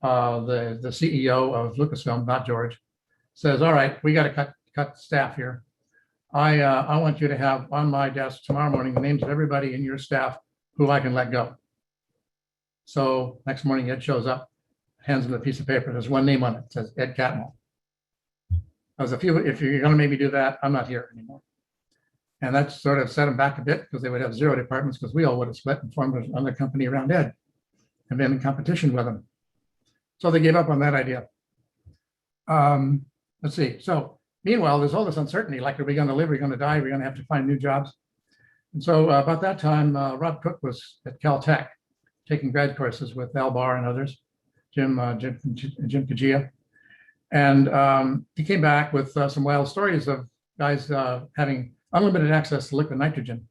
the CEO of Lucasfilm, not George, says, all right, we got to cut staff here. I want you to have on my desk tomorrow morning the names of everybody in your staff who I can let go. So next morning, Ed shows up, hands him a piece of paper. There's one name on it. It says Ed Catmull. I was if you're going to make me do that, I'm not here anymore. And that sort of set them back a bit because they would have 0 departments because we all would have split and formed another company around Ed and been in competition with them. So they gave up on that idea. Let's see. So meanwhile, there's all this uncertainty, like, are we going to live? Are we going to die? Are we going to have to find new jobs? And so about that time, Rob Cook was at Caltech taking grad courses with Al Barr and others, Jim Kajia. And he came back with some wild stories of guys having unlimited access to liquid nitrogen.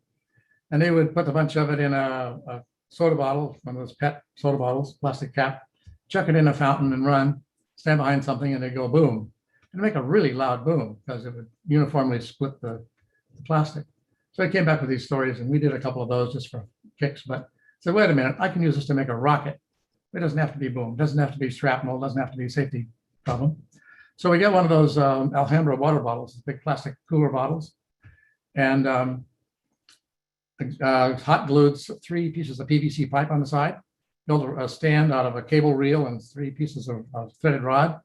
And they would put a bunch of it in a soda bottle, one of those PET soda bottles, plastic cap, chuck it in a fountain and run, stand behind something, and they go boom. And make a really loud boom because it would uniformly split the plastic. So I came back with these stories, and we did a couple of those just for kicks. But I said, wait a minute, I can use this to make a rocket. It doesn't have to be boom. It doesn't have to be shrapnel. It doesn't have to be a safety problem. So we got one of those Alhambra water bottles, big plastic cooler bottles, and hot glued 3 pieces of PVC pipe on the side, built a stand out of a cable reel and 3 pieces of threaded rod.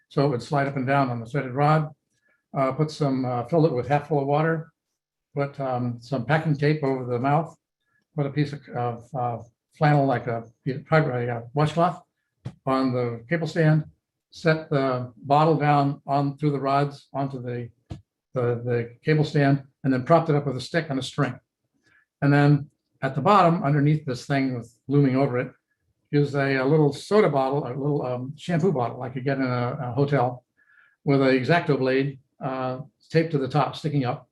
So it would slide up and down on the threaded rod, put some, fill it with half full of water, put some packing tape over the mouth, put a piece of flannel, like a washcloth on the cable stand, set the bottle down on through the rods onto the cable stand, and then propped it up with a stick and a string. And then at the bottom, underneath this thing with looming over it, is a little soda bottle, a little shampoo bottle I could get in a hotel with an X-Acto blade taped to the top, sticking up.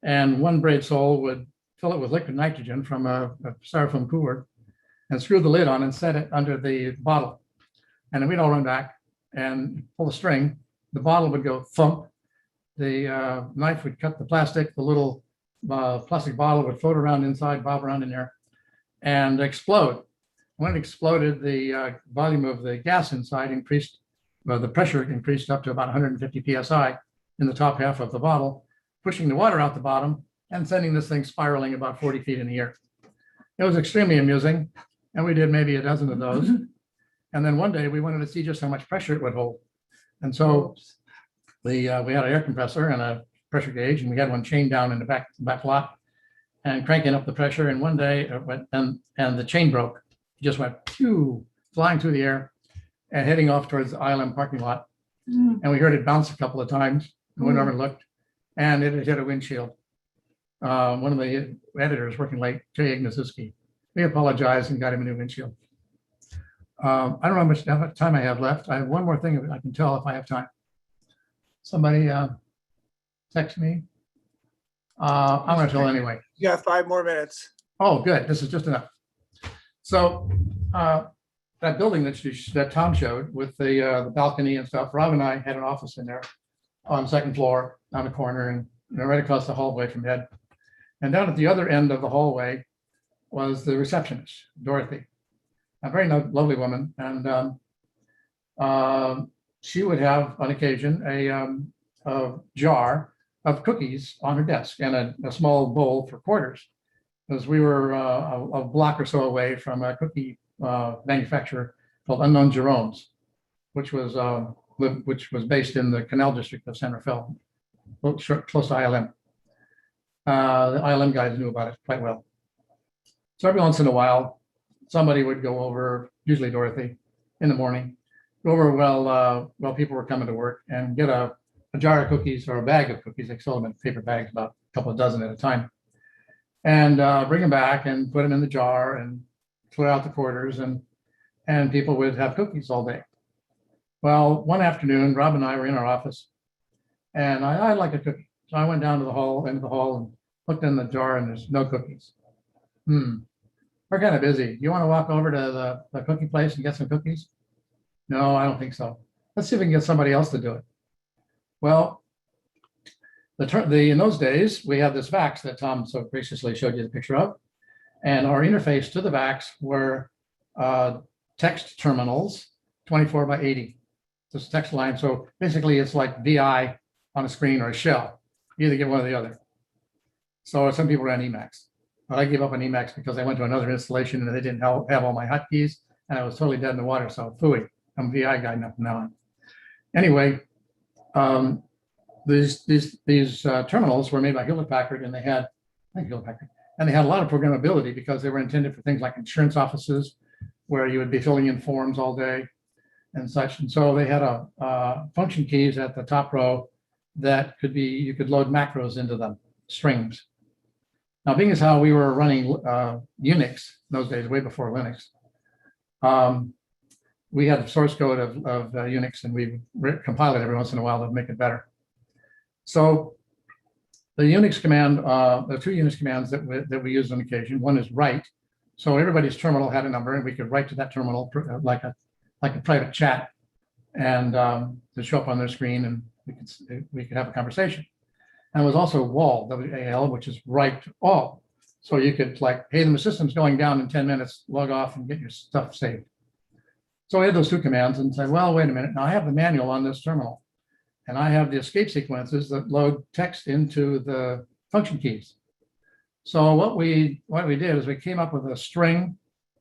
And one braid sole would fill it with liquid nitrogen from a styrofoam cooler and screw the lid on and set it under the bottle. And then we'd all run back and pull the string. The bottle would go thump. The knife would cut the plastic. The little plastic bottle would float around inside, bob around in there, and explode. When it exploded, the volume of the gas inside increased, the pressure increased up to about 150 psi in the top half of the bottle, pushing the water out the bottom and sending this thing spiraling about 40 feet in the air. It was extremely amusing, and we did maybe a dozen of those. And then one day we wanted to see just how much pressure it would hold. And so we had an air compressor and a pressure gauge, and we had one chained down in the back lot and cranking up the pressure. And one day it went, and the chain broke. It just went pew, flying through the air and heading off towards the ILM parking lot. And we heard it bounce a couple of times and went over and looked, and it had hit a windshield. One of the editors working late, Jay Ignaszewski, we apologized and got him a new windshield. I don't know how much time I have left. I have one more thing I can tell if I have time. Somebody text me. I'm going to tell anyway. You got 5 more minutes. Oh, good. This is just enough. So that building that Tom showed with the balcony and stuff, Rob and I had an office in there on the 2nd floor on the corner and right across the hallway from Ed. And down at the other end of the hallway was the receptionist, Dorothy, a very lovely woman. And she would have on occasion a jar of cookies on her desk and a small bowl for quarters, because we were a block or so away from a cookie manufacturer called Unknown Jerome's, which was based in the Canal District of San Rafael, close to ILM. The ILM guys knew about it quite well. So every once in a while, somebody would go over, usually Dorothy, in the morning, go over while people were coming to work and get a jar of cookies or a bag of cookies. They sold them in paper bags, about a couple of dozen at a time, and bring them back and put them in the jar and clear out the quarters, and people would have cookies all day. Well, one afternoon, Rob and I were in our office, and I'd like a cookie. So I went down to the hall, into the hall, and looked in the jar, and there's no cookies. We're kind of busy. You want to walk over to the cookie place and get some cookies? No, I don't think so. Let's see if we can get somebody else to do it. Well, in those days, we had this VAX that Tom so graciously showed you the picture of. And our interface to the VAX were text terminals, 24 by 80. This text line. So basically, it's like VI on a screen or a shell. You either get one or the other. So some people ran Emacs. But I gave up on Emacs because I went to another installation and they didn't have all my hotkeys, and I was totally dead in the water. So phooey, I'm a VI guy from now on. Anyway, these terminals were made by Hewlett Packard, and they had, I think Hewlett Packard, and they had a lot of programmability because they were intended for things like insurance offices, where you would be filling in forms all day and such. And so they had a function keys at the top row that could be, you could load macros into them, strings. Now, being as how we were running Unix in those days, way before Linux, we had the source code of Unix, and we compile it every once in a while to make it better. So the Unix command, there are two Unix commands that we use on occasion. One is write. So everybody's terminal had a number, and we could write to that terminal like a private chat, and to show up on their screen, and we could have a conversation. And it was also WAL, W-A-L, which is write all. So you could like, hey, the system's going down in 10 minutes, log off and get your stuff saved. So we had those two commands and said, well, wait a minute. Now I have the manual on this terminal, and I have the escape sequences that load text into the function keys. So what we did is we came up with a string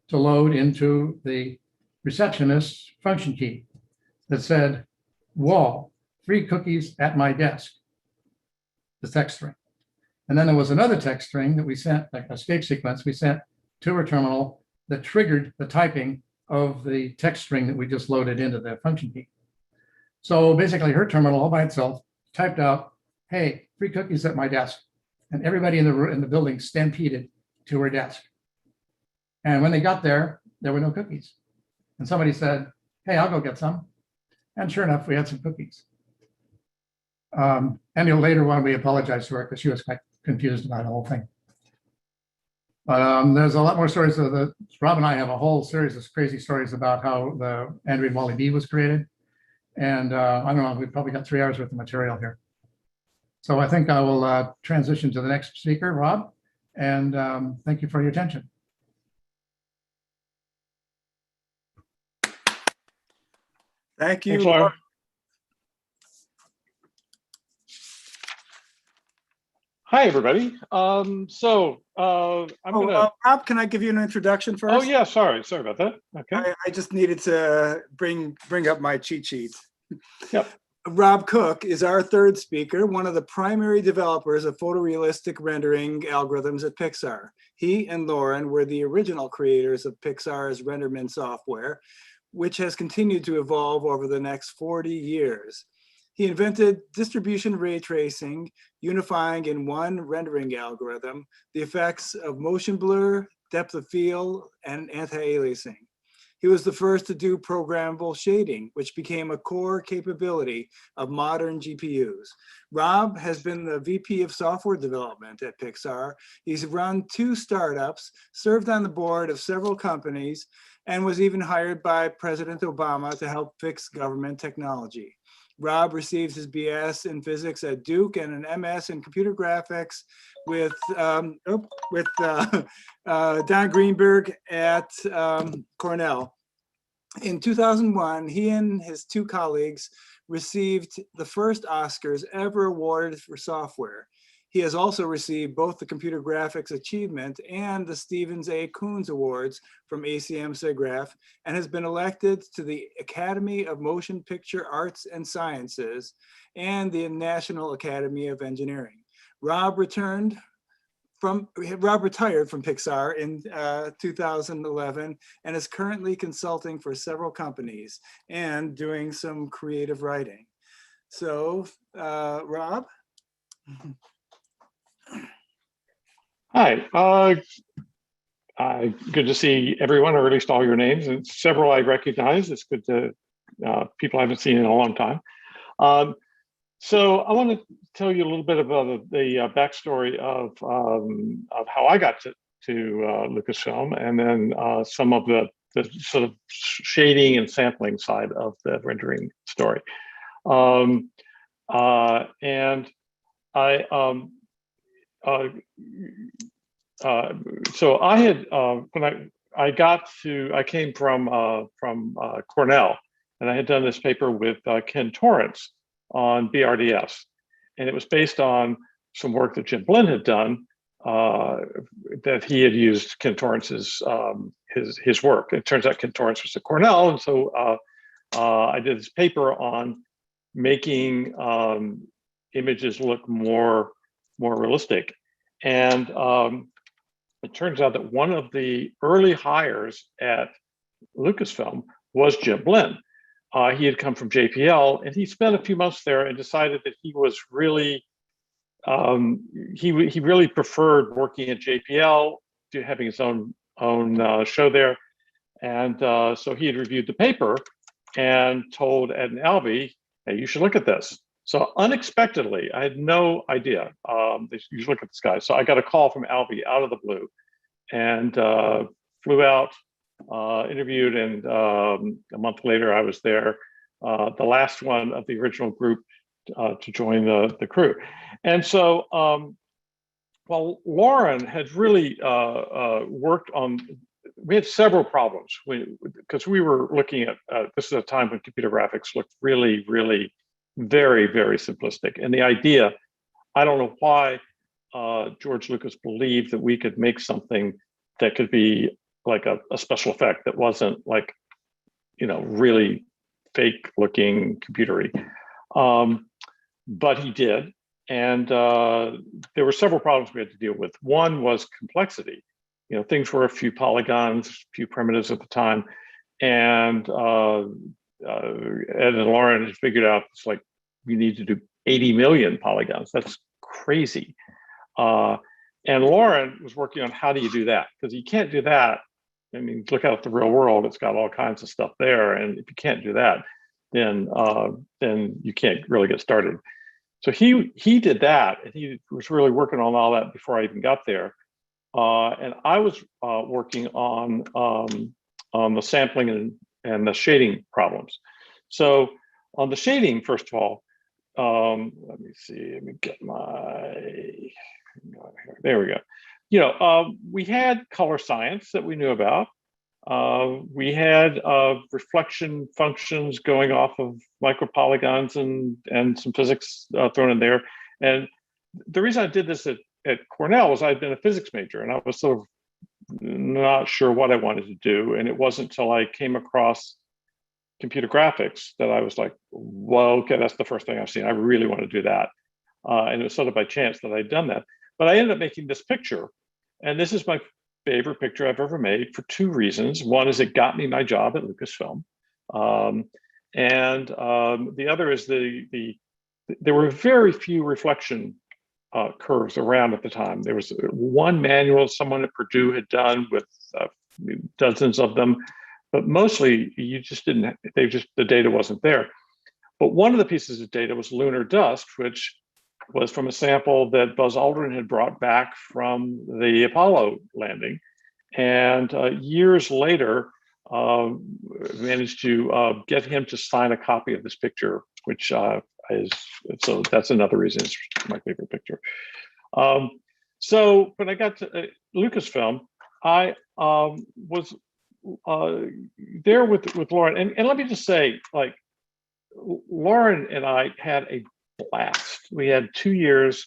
to load into the receptionist's function key that said, WAL, 3 cookies at my desk, the text string. And then there was another text string that we sent, like a escape sequence, we sent to her terminal that triggered the typing of the text string that we just loaded into the function key. So basically her terminal all by itself typed out, hey, 3 cookies at my desk. And everybody in the building stampeded to her desk. And when they got there, there were no cookies. And somebody said, hey, I'll go get some. And sure enough, we had some cookies. And later on, we apologized to her because she was quite confused about the whole thing. But there's a lot more stories. Rob and I have a whole series of crazy stories about how the Android Walle B was created. And I don't know, we've probably got 3 hours worth of material here. So I think I will transition to the next speaker, Rob, and thank you for your attention. Thank you. Thanks, Loren. Hi, everybody. I'm gonna. Rob, can I give you an introduction first? Oh yeah, sorry about that. Okay. I just needed to bring up my cheat sheet. Yep. Rob Cook is our third speaker, one of the primary developers of photorealistic rendering algorithms at Pixar. He and Loren were the original creators of Pixar's RenderMin software, which has continued to evolve over the next 40 years. He invented distribution ray tracing, unifying in one rendering algorithm the effects of motion blur, depth of field, and anti-aliasing. He was the first to do programmable shading, which became a core capability of modern GPUs. Rob has been the VP of software development at Pixar. He's run 2 startups, served on the board of several companies, and was even hired by President Obama to help fix government technology. Rob receives his BS in physics at Duke and an MS in computer graphics with Don Greenberg at Cornell. In 2001, he and his 2 colleagues received the first Oscars ever awarded for software. He has also received both the Computer Graphics Achievement and the Stevens A. Coons Awards from ACM SIGGRAPH, and has been elected to the Academy of Motion Picture Arts and Sciences and the National Academy of Engineering. Rob retired from Pixar in 2011 and is currently consulting for several companies and doing some creative writing. So, Rob? Hi. Good to see everyone, or at least all your names, and several I recognize. It's good to people I haven't seen in a long time. So I want to tell you a little bit about the backstory of how I got to Lucasfilm, and then some of the sort of shading and sampling side of the rendering story. And so I had when I came from Cornell, and I had done this paper with Ken Torrance on BRDS. and it was based on some work that Jim Blinn had done, that he had used Ken Torrance's his work. It turns out Ken Torrance was at Cornell, and so I did this paper on making images look more realistic. And it turns out that one of the early hires at Lucasfilm was Jim Blinn. He had come from JPL, and he spent a few months there and decided that he was really he really preferred working at JPL to having his own show there. And so he had reviewed the paper and told Ed and Albee, hey, you should look at this. So unexpectedly, I had no idea. You should look at this guy. So I got a call from Albee out of the blue, and flew out, interviewed, and a month later I was there, the last one of the original group to join the crew. And so, well, Loren had really worked on, we had several problems because we were looking at, this is a time when computer graphics looked really, really very, very simplistic. And the idea, I don't know why George Lucas believed that we could make something that could be like a special effect that wasn't like, you know, really fake looking computery. But he did. And there were several problems we had to deal with. One was complexity. You know, things were a few polygons, a few primitives at the time. And Ed and Loren had figured out it's like, we need to do 80 million polygons. That's crazy. And Loren was working on how do you do that? Because you can't do that. I mean, look out at the real world, it's got all kinds of stuff there. And if you can't do that, then you can't really get started. So he did that, and he was really working on all that before I even got there. And I was working on the sampling and the shading problems. So on the shading, first of all, let me see, let me get my, there we go. You know, we had color science that we knew about. We had reflection functions going off of micropolygons and some physics thrown in there. And the reason I did this at Cornell was I'd been a physics major, and I was sort of not sure what I wanted to do. And it wasn't until I came across computer graphics that I was like, well, okay, that's the first thing I've seen. I really want to do that. And it was sort of by chance that I'd done that. But I ended up making this picture. And this is my favorite picture I've ever made for two reasons. One is it got me my job at Lucasfilm. And the other is there were very few reflection curves around at the time. There was one manual someone at Purdue had done with dozens of them, but mostly you just didn't, the data wasn't there. But one of the pieces of data was lunar dust, which was from a sample that Buzz Aldrin had brought back from the Apollo landing. And years later, managed to get him to sign a copy of this picture, which so that's another reason it's my favorite picture. So when I got to Lucasfilm, I was there with Loren. And let me just say, like, Loren and I had a blast. We had 2 years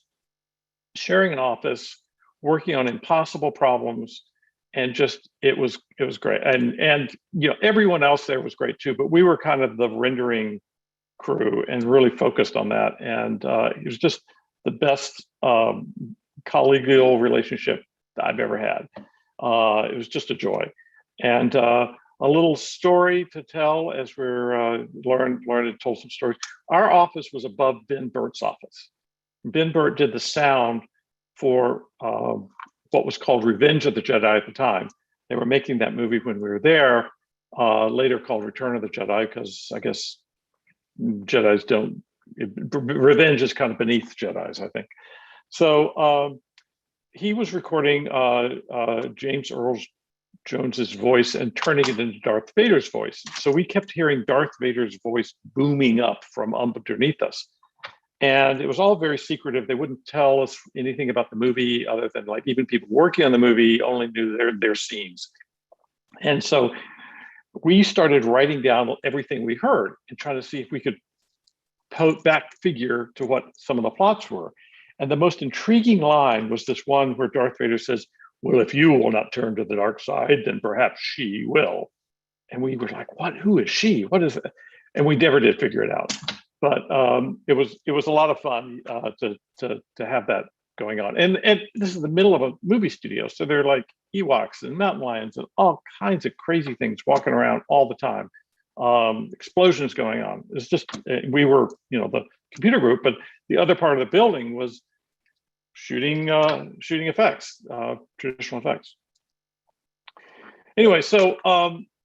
sharing an office, working on impossible problems, and just it was great. And you know, everyone else there was great too, but we were kind of the rendering crew and really focused on that. And it was just the best collegial relationship that I've ever had. It was just a joy. And a little story to tell as we're, Loren had told some stories. Our office was above Ben Burtt's office. Ben Burt did the sound for what was called Revenge of the Jedi at the time. They were making that movie when we were there, later called Return of the Jedi, because I guess Jedis don't, revenge is kind of beneath Jedis, I think. So he was recording James Earl Jones's voice and turning it into Darth Vader's voice. So we kept hearing Darth Vader's voice booming up from underneath us. And it was all very secretive. They wouldn't tell us anything about the movie other than, like, even people working on the movie only knew their scenes. And so we started writing down everything we heard and trying to see if we could back figure to what some of the plots were. And the most intriguing line was this one where Darth Vader says, well, if you will not turn to the dark side, then perhaps she will. And we were like, what? Who is she? What is it? And we never did figure it out. But it was a lot of fun to have that going on. And this is the middle of a movie studio, so they're like Ewoks and mountain lions and all kinds of crazy things walking around all the time. Explosions going on. It's just, we were, the computer group, but the other part of the building was shooting effects, traditional effects. Anyway, so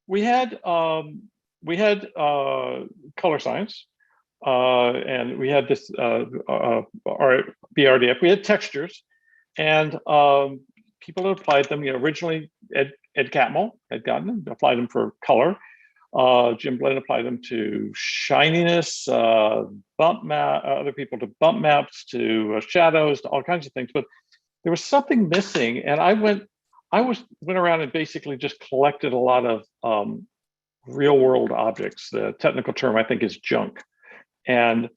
we had color science, and we had this BRDF. We had textures, and people had applied them. Originally Ed Catmull had gotten them, applied them for color. Jim Glenn applied them to shininess, bump map, other people to bump maps, to shadows, to all kinds of things. But there was something missing, and I went around and basically just collected a lot of real world objects. The technical term I think is junk, and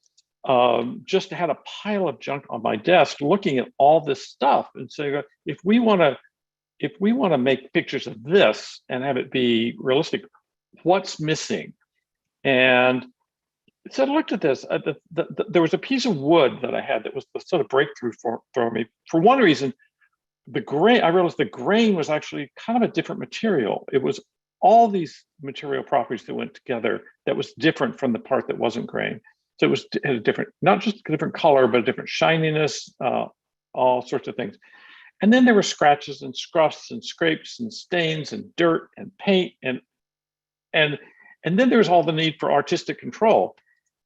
just had a pile of junk on my desk, looking at all this stuff and saying, if we want to make pictures of this and have it be realistic, what's missing? And so I looked at this. There was a piece of wood that I had that was the sort of breakthrough for me. For one reason, the grain, I realized the grain was actually kind of a different material. It was all these material properties that went together that was different from the part that wasn't grain. So it had a different, not just a different color, but a different shininess, all sorts of things. And then there were scratches and scruffs and scrapes and stains and dirt and paint and then there's all the need for artistic control.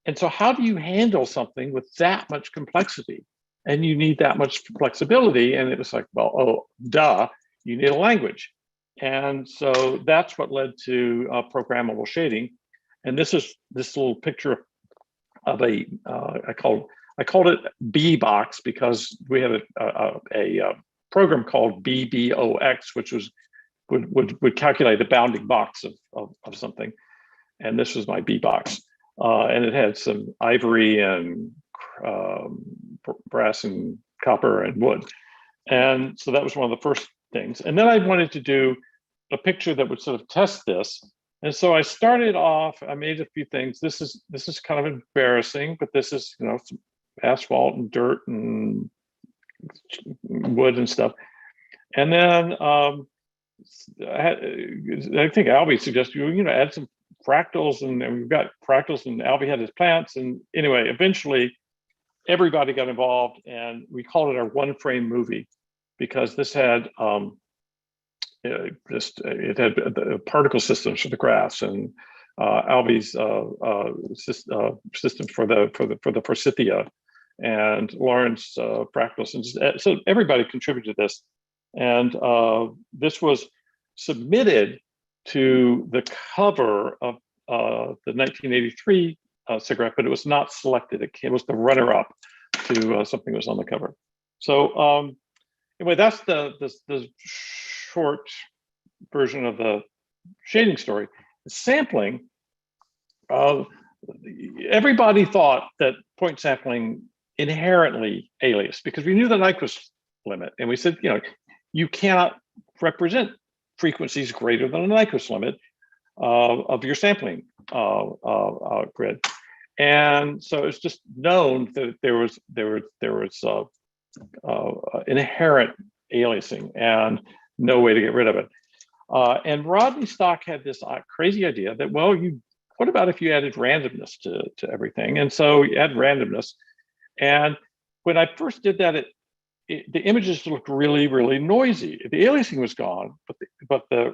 And so how do you handle something with that much complexity? And you need that much flexibility. And it was like, well, oh, duh, you need a language. And so that's what led to programmable shading. And this is this little picture of I called it B box because we had a program called BBOX, which was would calculate the bounding box of something. And this was my B box. And it had some ivory and brass and copper and wood. And so that was one of the first things. And then I wanted to do a picture that would sort of test this. And so I started off, I made a few things. This is kind of embarrassing, but this is, some asphalt and dirt and wood and stuff. And then I think Albie suggested, add some fractals, and we've got fractals, and Albie had his plants. And anyway, eventually everybody got involved, and we called it our one frame movie because this had it had the particle systems for the graphs, and Albie's systems for the forsythia, and Loren's fractals, and so everybody contributed to this. And this was submitted to the cover of the 1983 SIGGRAPH, but it was not selected. It was the runner-up to something that was on the cover. So anyway, that's the short version of the shading story. Sampling, everybody thought that point sampling inherently aliased because we knew the Nyquist limit, and we said, you cannot represent frequencies greater than a Nyquist limit of your sampling grid. And so it's just known that there was inherent aliasing and no way to get rid of it. And Rodney Stock had this crazy idea that, well, what about if you added randomness to everything? And so you add randomness. And when I first did that, the images looked really, really noisy. The aliasing was gone, but there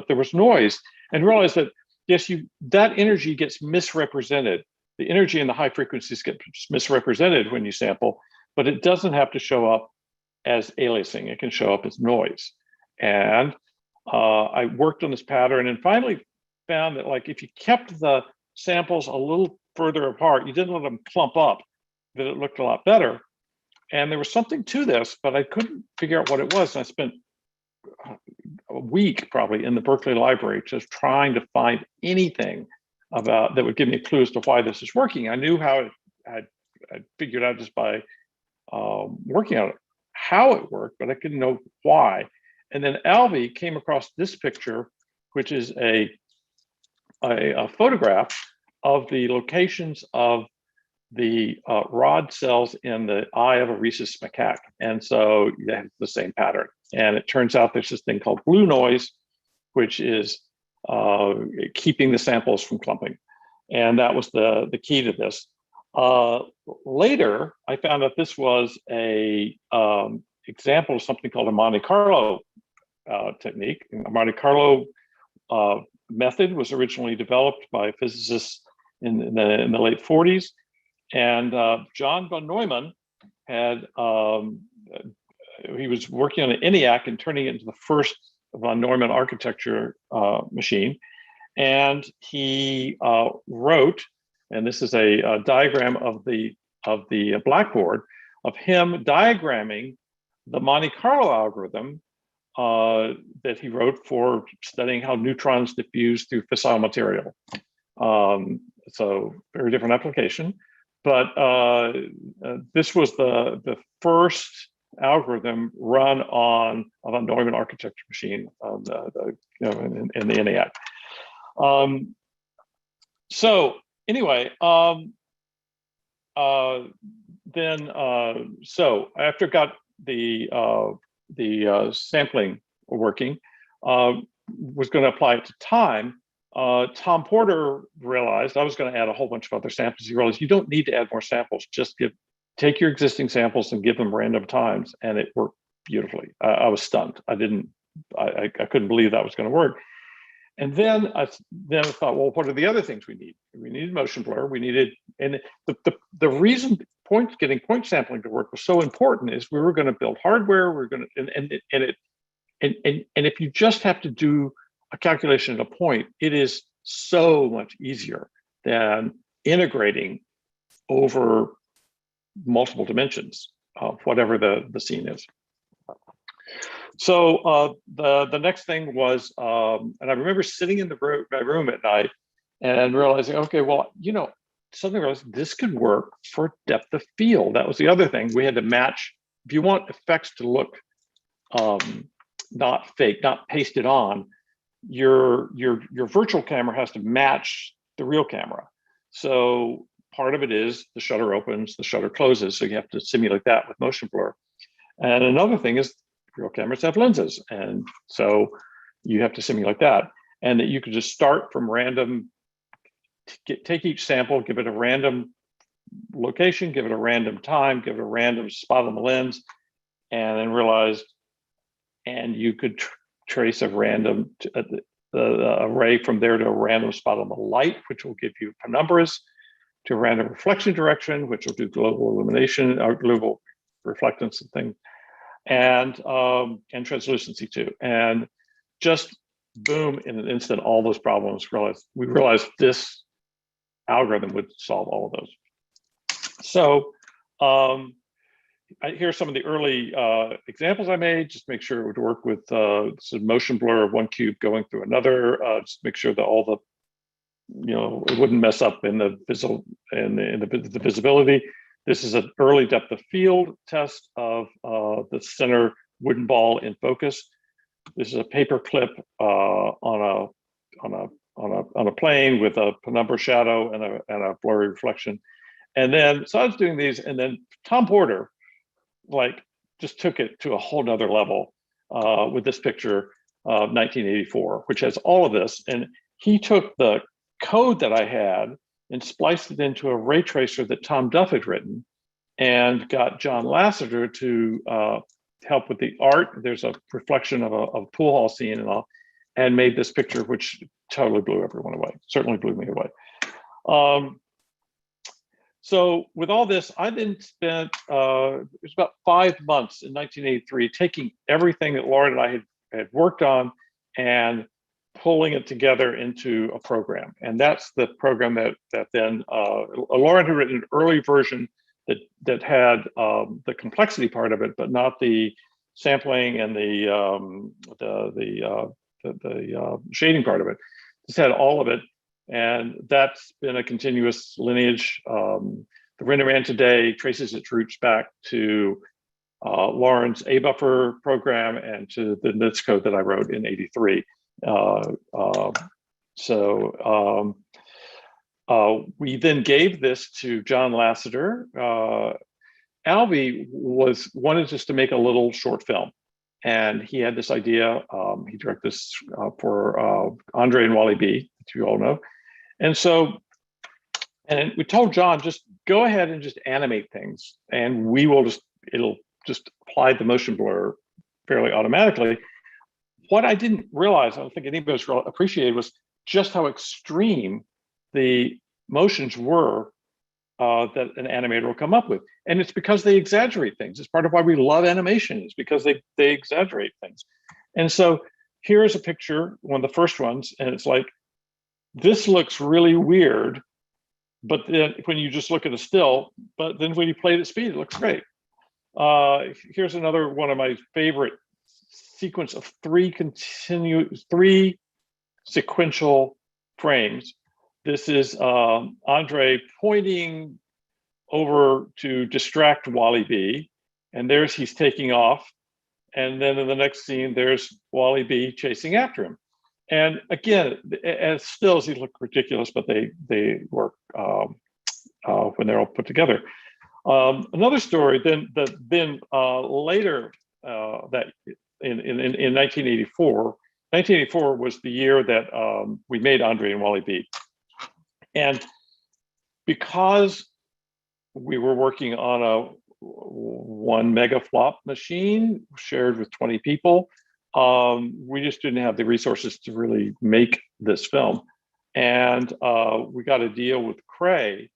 was noise. And realized that yes, that energy gets misrepresented. The energy in the high frequencies gets misrepresented when you sample, but it doesn't have to show up as aliasing. It can show up as noise. And I worked on this pattern and finally found that, like, if you kept the samples a little further apart, you didn't let them clump up, that it looked a lot better. And there was something to this, but I couldn't figure out what it was. And I spent a week probably in the Berkeley Library just trying to find anything about that would give me a clue as to why this is working. I knew how I'd figured out just by working on it how it worked, but I couldn't know why. And then Alvy came across this picture, which is a photograph of the locations of the rod cells in the eye of a rhesus macaque. And so you have the same pattern. And it turns out there's this thing called blue noise, which is keeping the samples from clumping. And that was the key to this. Later, I found that this was a example of something called a Monte Carlo technique. A Monte Carlo method was originally developed by physicists in the late 40s. And John von Neumann had, he was working on an ENIAC and turning it into the first von Neumann architecture machine. And he wrote, and this is a diagram of the blackboard of him diagramming the Monte Carlo algorithm that he wrote for studying how neutrons diffuse through fissile material. So very different application, but this was the first algorithm run on a von Neumann architecture machine in the ENIAC. So anyway, so after got the sampling working, was going to apply it to time. Tom Porter realized I was going to add a whole bunch of other samples. He realized you don't need to add more samples. Just take your existing samples and give them random times, and it worked beautifully. I was stunned. I couldn't believe that was going to work. And then I thought, well, what are the other things we need? We needed motion blur. We needed, and the reason getting point sampling to work was so important is we were going to build hardware. We're going to, and if you just have to do a calculation at a point, it is so much easier than integrating over multiple dimensions of whatever the scene is. So the next thing was, and I remember sitting in my room at night and realizing, okay, well, suddenly realized this could work for depth of field. That was the other thing. We had to match, if you want effects to look not fake, not pasted on, your virtual camera has to match the real camera. So part of it is the shutter opens, the shutter closes. So you have to simulate that with motion blur. And another thing is real cameras have lenses. And so you have to simulate that. And that you could just start from random, take each sample, give it a random location, give it a random time, give it a random spot on the lens, and then realize, and you could trace a random array from there to a random spot on the light, which will give you penumbras, to a random reflection direction, which will do global illumination or global reflectance and things, and translucency too. And just boom, in an instant, all those problems we realized this algorithm would solve all of those. So here's some of the early examples I made. Just make sure it would work with some motion blur of one cube going through another. Just make sure that all the, it wouldn't mess up in the the visibility. This is an early depth of field test of the center wooden ball in focus. This is a paper clip on a plane with a penumbra shadow and a blurry reflection. And then, so I was doing these, and then Tom Porter, just took it to a whole nother level with this picture of 1984, which has all of this. And he took the code that I had and spliced it into a ray tracer that Tom Duff had written, and got John Lasseter to help with the art. There's a reflection of a pool hall scene and all, and made this picture, which totally blew everyone away. Certainly blew me away. So with all this, I then spent, it was about 5 months in 1983, taking everything that Loren and I had worked on and pulling it together into a program. And that's the program that then, Loren had written an early version that had the complexity part of it, but not the sampling and the shading part of it. Just had all of it. And that's been a continuous lineage. The Render today traces its roots back to Loren's A buffer program and to the NITS code that I wrote in '83. We then gave this to John Lasseter. Albie wanted just to make a little short film, and he had this idea. He directed this for Andre and Walle B, that you all know. And so, and we told John, just go ahead and just animate things, and it'll just apply the motion blur fairly automatically. What I didn't realize, I don't think anybody appreciated, was just how extreme the motions were that an animator will come up with. And it's because they exaggerate things. It's part of why we love animation, is because they exaggerate things. And so here's a picture, one of the first ones, and it's like, this looks really weird, but then when you just look at a still, but then when you play it at speed, it looks great. Here's another one of my favorite sequence of three sequential frames. This is Andre pointing over to distract Walle B, and he's taking off. And then in the next scene, there's Walle B chasing after him. And again, as stills, these look ridiculous, but they work when they're all put together. Another story later that in 1984. 1984 was the year that we made Andre and Walle B. And because we were working on a 1 megaflop machine shared with 20 people, we just didn't have the resources to really make this film. And we got a deal with Cray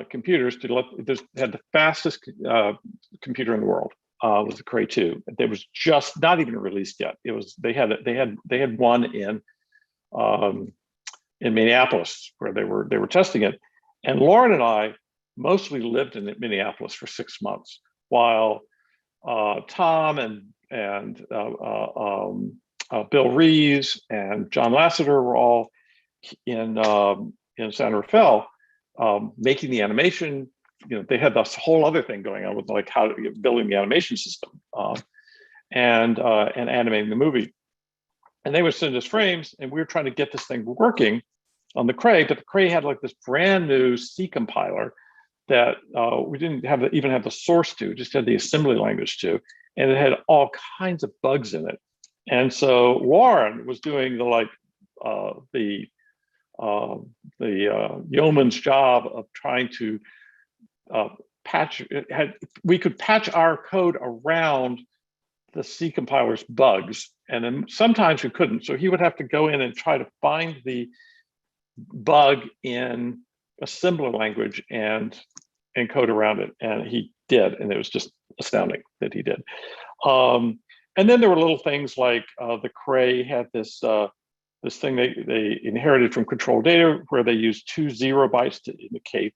computers had the fastest computer in the world. Was the Cray 2. It was just not even released yet. It was they had one in Minneapolis where they were testing it, and Loren and I mostly lived in Minneapolis for 6 months, while Tom and Bill Reeves and John Lasseter were all in San Rafael making the animation. You know, they had this whole other thing going on with like building the animation system and animating the movie. And they would send us frames, and we were trying to get this thing working on the Cray, but the Cray had like this brand new C compiler that we didn't even have the source to, just had the assembly language to, and it had all kinds of bugs in it. And so Loren was doing the yeoman's job of trying to we could patch our code around the C compiler's bugs, and then sometimes we couldn't. So he would have to go in and try to find the bug in assembler language and code around it, and he did, and it was just astounding that he did. And then there were little things like the Cray had this thing they inherited from control data, where they used 2 0 bytes to indicate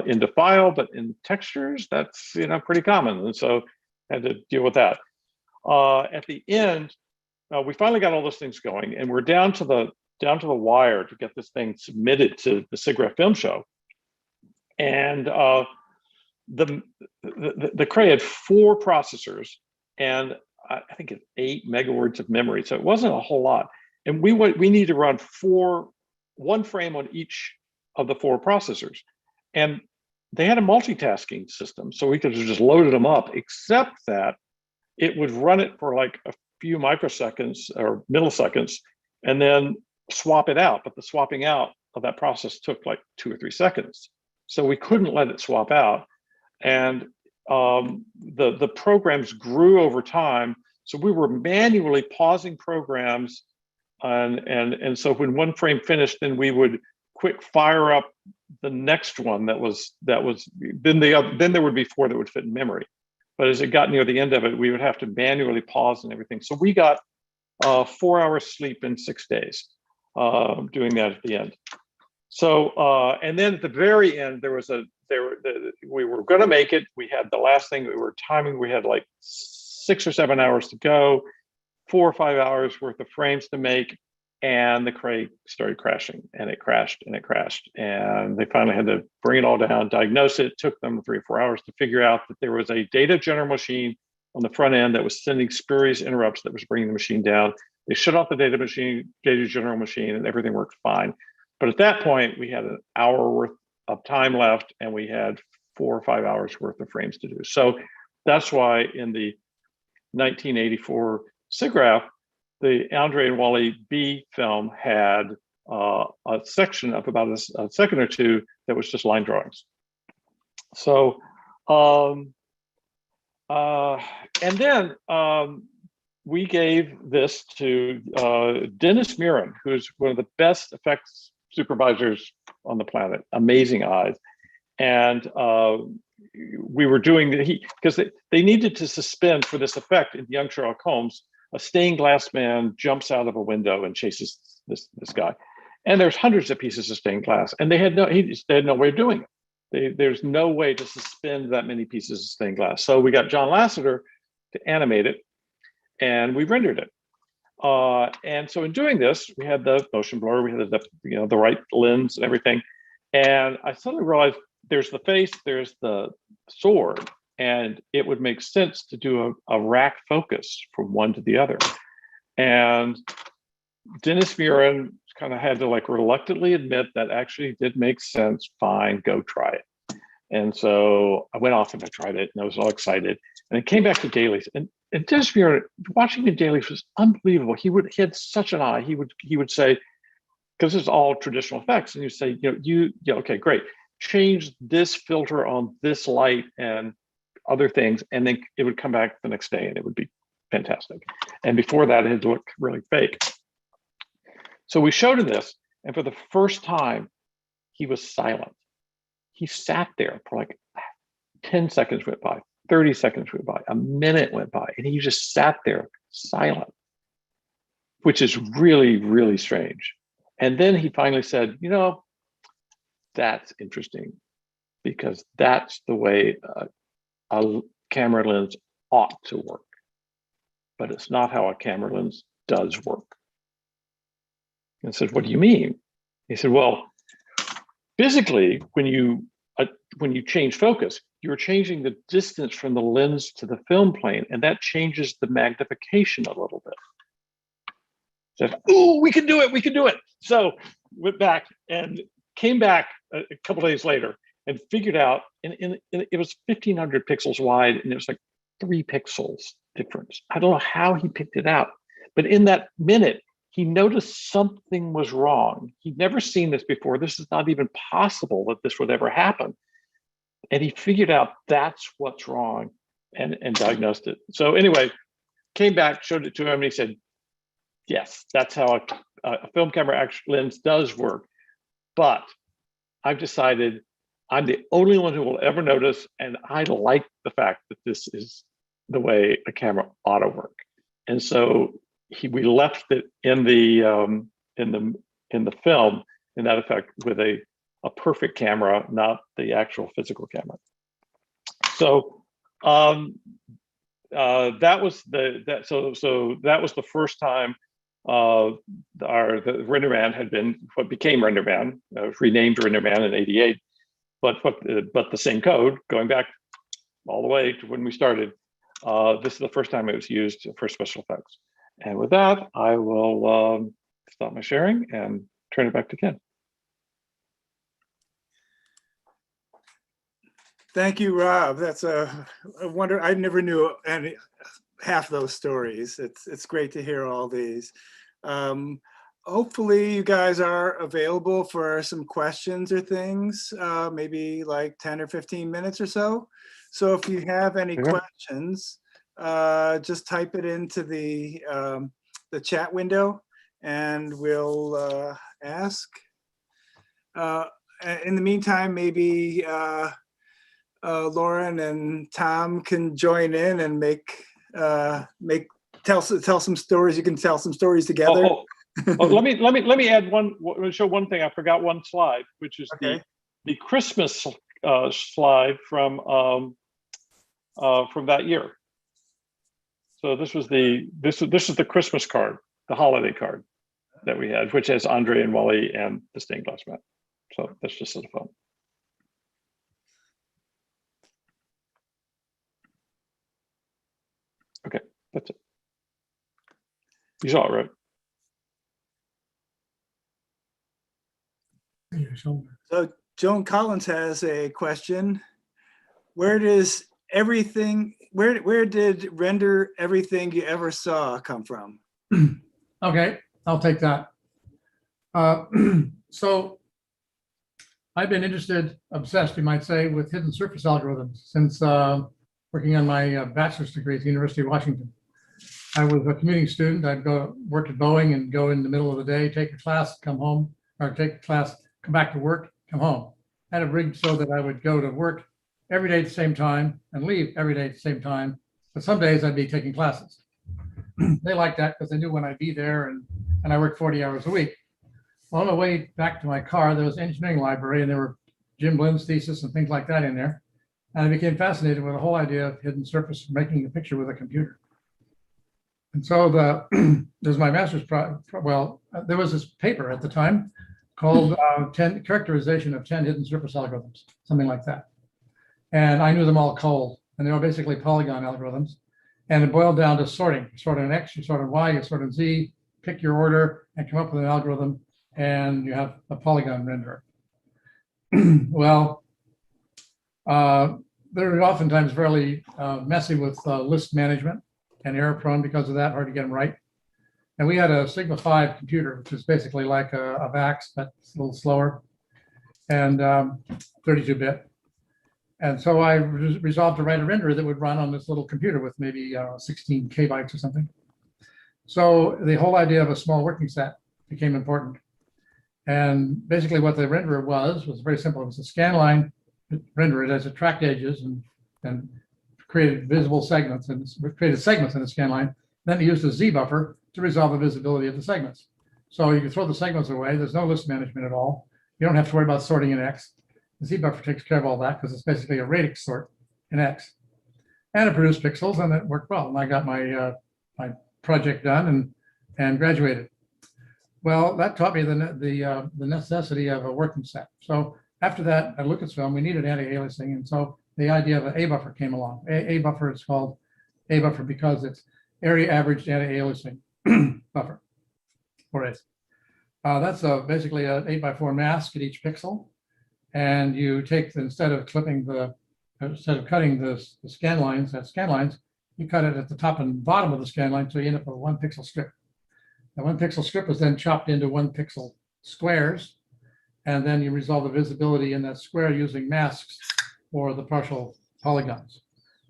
into file, but in textures, that's pretty common, and so had to deal with that. At the end, we finally got all those things going, and we're down to the wire to get this thing submitted to the SIGGRAPH Film Show. And the Cray had 4 processors, and I think it's 8 megawords of memory, so it wasn't a whole lot. And we need to run 1 frame on each of the 4 processors. And they had a multitasking system, so we could have just loaded them up, except that it would run it for like a few microseconds or milliseconds and then swap it out. But the swapping out of that process took like 2 or 3 seconds. So we couldn't let it swap out. And the programs grew over time. So we were manually pausing programs. And so when 1 frame finished, then we would quick fire up the next one then there would be 4 that would fit in memory. But as it got near the end of it, we would have to manually pause and everything. So we got 4 hours sleep in 6 days doing that at the end. So and then at the very end, we were going to make it. We had the last thing we were timing. We had like 6 or 7 hours to go, 4 or 5 hours worth of frames to make. and the crate started crashing, and it crashed and it crashed. And they finally had to bring it all down, diagnose it. It took them 3 or 4 hours to figure out that there was a data general machine on the front end that was sending spurious interrupts that was bringing the machine down. They shut off the data general machine, and everything worked fine. But at that point, we had an hour worth of time left, and we had 4 or 5 hours worth of frames to do. So that's why in the 1984 SIGGRAPH, the Andre and Walle B film had a section of about a second or two that was just line drawings. So, and then we gave this to Dennis Murin, who's one of the best effects supervisors on the planet, amazing eyes. And we were doing because they needed to suspend for this effect in Young Sherlock Holmes. A stained glass man jumps out of a window and chases this guy. And there's hundreds of pieces of stained glass, and they had no way of doing it. There's no way to suspend that many pieces of stained glass. So we got John Lasseter to animate it, and we rendered it. And so in doing this, we had the motion blur, we had the right lens and everything. And I suddenly realized there's the face, there's the sword, and it would make sense to do a rack focus from one to the other. And Dennis Murin kind of had to reluctantly admit that actually did make sense. Fine, go try it. And so I went off and I tried it, and I was all excited. And it came back to dailies, and Dennis Murin, watching the dailies was unbelievable. He had such an eye. He would say, because it's all traditional effects, and you say, okay, great. Change this filter on this light and other things, and then it would come back the next day and it would be fantastic. And before that, it had looked really fake. So we showed him this, and for the first time, he was silent. He sat there for 10 seconds went by, 30 seconds went by, a minute went by, and he just sat there silent, which is really, really strange. And then he finally said, that's interesting, because that's the way a camera lens ought to work, but it's not how a camera lens does work. And I said, what do you mean? He said, well, physically, when you change focus, you're changing the distance from the lens to the film plane, and that changes the magnification a little bit. Said, oh, we can do it. So went back and came back a couple days later and figured out, and it was 1,500 pixels wide, and it was 3 pixels difference. I don't know how he picked it out, but in that minute, he noticed something was wrong. He'd never seen this before. This is not even possible that this would ever happen. And he figured out that's what's wrong and diagnosed it. So anyway, came back, showed it to him, and he said, yes, that's how a film camera lens does work. But I've decided I'm the only one who will ever notice, and I like the fact that this is the way a camera ought to work. And so we left it in the film, in that effect, with a perfect camera, not the actual physical camera. So that was the first time the Render Man had been what became Render Man, renamed Render Man in '88, but the same code going back all the way to when we started. This is the first time it was used for special effects. And with that, I will stop my sharing and turn it back to Ken. Thank you, Rob. That's a wonder. I never knew any half those stories. It's great to hear all these. Hopefully you guys are available for some questions or things, maybe 10 or 15 minutes or so. So if you have any questions, just type it into the chat window and we'll ask. In the meantime, maybe Loren and Tom can join in and tell some stories. You can tell some stories together. Let me add one. Show one thing. I forgot one slide, which is the Christmas slide from that year. So this is the Christmas card, the holiday card. that we had, which has Andre and Walle and the stained glass mat. So that's just sort of fun. Okay, that's it. You saw it, right? So Joan Collins has a question. Where does everything, where did render everything you ever saw come from? Okay, I'll take that. So I've been interested, obsessed, you might say, with hidden surface algorithms since working on my bachelor's degree at the University of Washington. I was a commuting student. I'd go work at Boeing and go in the middle of the day, take a class, come home, or take a class, come back to work, come home. I had it rigged so that I would go to work every day at the same time and leave every day at the same time. But some days I'd be taking classes. They liked that because they knew when I'd be there, and I worked 40 hours a week. Well, on the way back to my car, there was an engineering library, and there were Jim Blind's thesis and things like that in there. And I became fascinated with the whole idea of hidden surface, making a picture with a computer. And so there's my master's there was this paper at the time called 10 Characterization of 10 Hidden Surface Algorithms, something like that. And I knew them all cold, and they were basically polygon algorithms. And it boiled down to sorting. You sort an X, you sort an Y, you sort an Z, pick your order, and come up with an algorithm, and you have a polygon renderer. Well, they're oftentimes fairly messy with list management and error prone because of that, hard to get them right. And we had a Sigma 5 computer, which is basically like a VAX, but it's a little slower, and 32-bit. And so I resolved to write a renderer that would run on this little computer with maybe 16 kbytes or something. So the whole idea of a small working set became important. And basically what the renderer was very simple. It was a scan line renderer as it tracked edges and created visible segments and created segments in the scan line. Then it used a Z buffer to resolve the visibility of the segments. So you can throw the segments away. There's no list management at all. You don't have to worry about sorting in X. The Z buffer takes care of all that because it's basically a radix sort in X. And it produced pixels, and it worked well. And I got my my project done and graduated. Well, that taught me the necessity of a working set. So after that, at Lucasfilm, we needed anti-aliasing, and so the idea of an A buffer came along. A buffer is called A buffer because it's area averaged anti-aliasing buffer, or ACE. That's basically an 8x4 mask at each pixel, and you take instead of cutting the scan lines, you cut it at the top and bottom of the scan line, so you end up with a 1 pixel strip. The 1 pixel strip is then chopped into 1 pixel squares, and then you resolve the visibility in that square using masks for the partial polygons.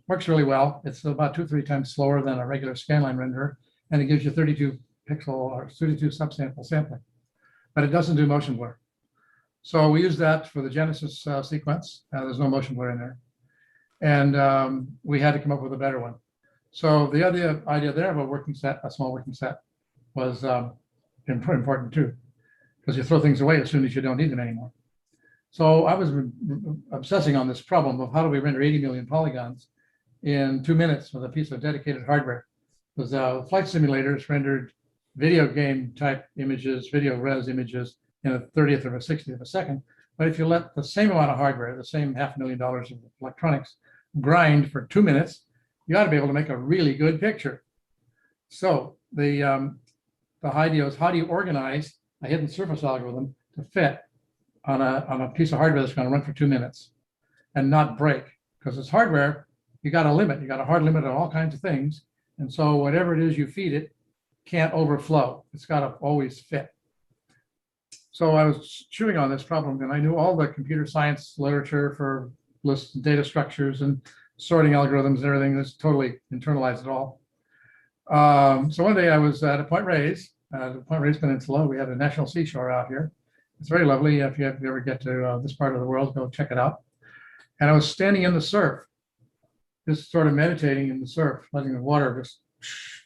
Works really well. It's about 2-3 times slower than a regular scanline renderer, and it gives you 32 pixel or 32 subsample sampling, but it doesn't do motion blur. So we use that for the Genesis sequence. There's no motion blur in there, and we had to come up with a better one. So the idea there of a working set, a small working set, was important too, because you throw things away as soon as you don't need them anymore. So I was obsessing on this problem of how do we render 80 million polygons in 2 minutes with a piece of dedicated hardware. Because flight simulators rendered video game type images, video res images in a 30th of a 60th of a second. But if you let the same amount of hardware, the same $500,000 of electronics, grind for 2 minutes, you ought to be able to make a really good picture. So the idea is, how do you organize a hidden surface algorithm to fit on a piece of hardware that's going to run for 2 minutes and not break? Because it's hardware, you got a limit. You got a hard limit on all kinds of things. And so whatever it is you feed it can't overflow. It's got to always fit. So I was chewing on this problem, and I knew all the computer science literature for lists and data structures and sorting algorithms and everything. That's totally internalized it all. So one day I was at a Point Reyes, the Point Reyes Peninsula. We have a national seashore out here. It's very lovely. If you ever get to this part of the world, go check it out. And I was standing in the surf, just sort of meditating in the surf, letting the water just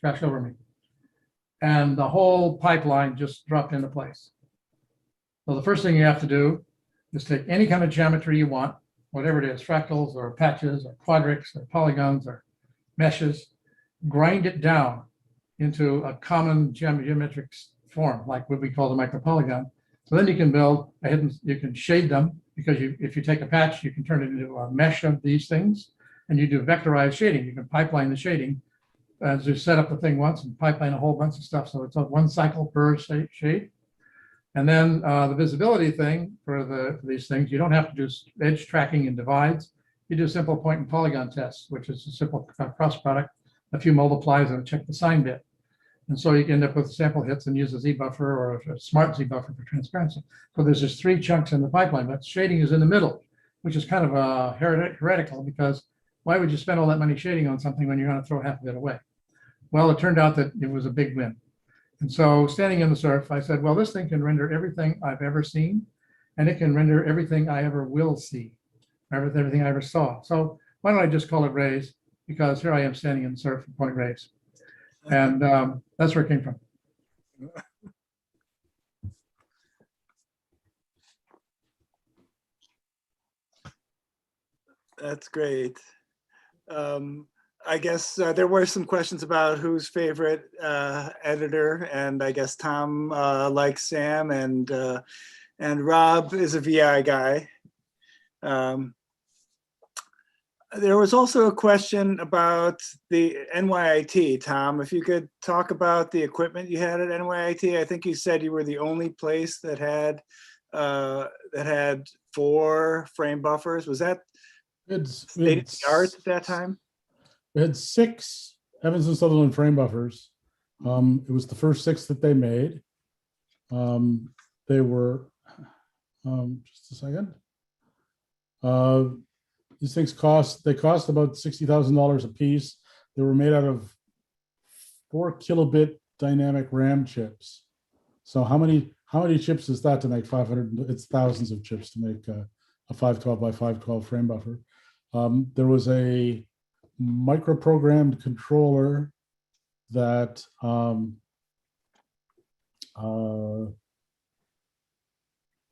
crash over me. And the whole pipeline just dropped into place. So the first thing you have to do is take any kind of geometry you want, whatever it is, fractals or patches or quadrics or polygons or meshes, grind it down into a common geometric form, like what we call the micropolygon. So then you can build a hidden, you can shade them, because if you take a patch, you can turn it into a mesh of these things, and you do vectorized shading. You can pipeline the shading as you set up the thing once and pipeline a whole bunch of stuff. So it's a one cycle per shade. And then the visibility thing for these things, you don't have to do edge tracking and divides. You do simple point and polygon tests, which is a simple cross product, a few multiplies, and check the sign bit. And so you end up with sample hits and use a Z buffer or a smart Z buffer for transparency. So there's just 3 chunks in the pipeline, but shading is in the middle, which is kind of heretical, because why would you spend all that money shading on something when you're going to throw half of it away? Well, it turned out that it was a big win. And so standing in the surf, I said, well, this thing can render everything I've ever seen, and it can render everything I ever will see, everything I ever saw. So why don't I just call it rays? Because here I am standing in the surf and point rays. And that's where it came from. That's great. I guess there were some questions about who's favorite editor, and I guess Tom likes Sam, and Rob is a VI guy. There was also a question about the NYIT. Tom, if you could talk about the equipment you had at NYIT. I think you said you were the only place that had 4 frame buffers. Was that state of the art at that time? We had 6 Evans and Sutherland frame buffers. It was the first 6 that they made. They were, just a second. These things cost about $60,000 a piece. They were made out of 4 kilobit dynamic RAM chips. So how many chips is that to make 500? It's thousands of chips to make a 512 by 512 frame buffer. There was a microprogrammed controller that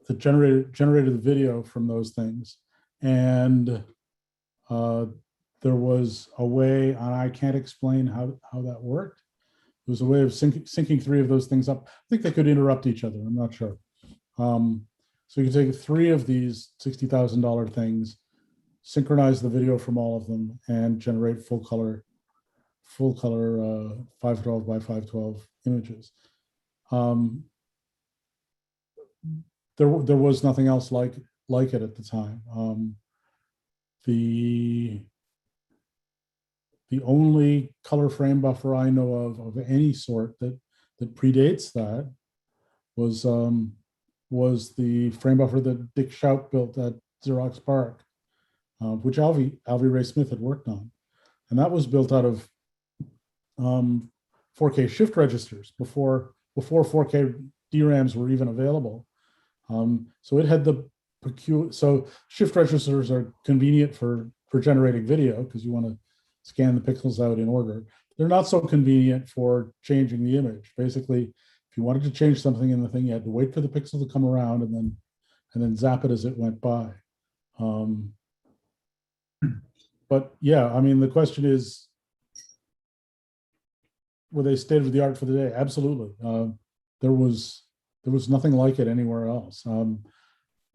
that generated the video from those things, and there was a way, and I can't explain how that worked. There was a way of syncing 3 of those things up. I think they could interrupt each other. I'm not sure. So you can take 3 of these $60,000 things, synchronize the video from all of them, and generate full color 512 by 512 images. There was nothing else like it at the time. The only color frame buffer I know of any sort that predates that was the frame buffer that Dick Shout built at Xerox PARC, which Alvy Ray Smith had worked on. And that was built out of 4K shift registers before 4K DRAMs were even available. So it had the so shift registers are convenient for generating video because you want to scan the pixels out in order. They're not so convenient for changing the image. Basically, if you wanted to change something in the thing, you had to wait for the pixel to come around and then zap it as it went by. But yeah, I mean, the question is, were they state of the art for the day? Absolutely. There was nothing like it anywhere else.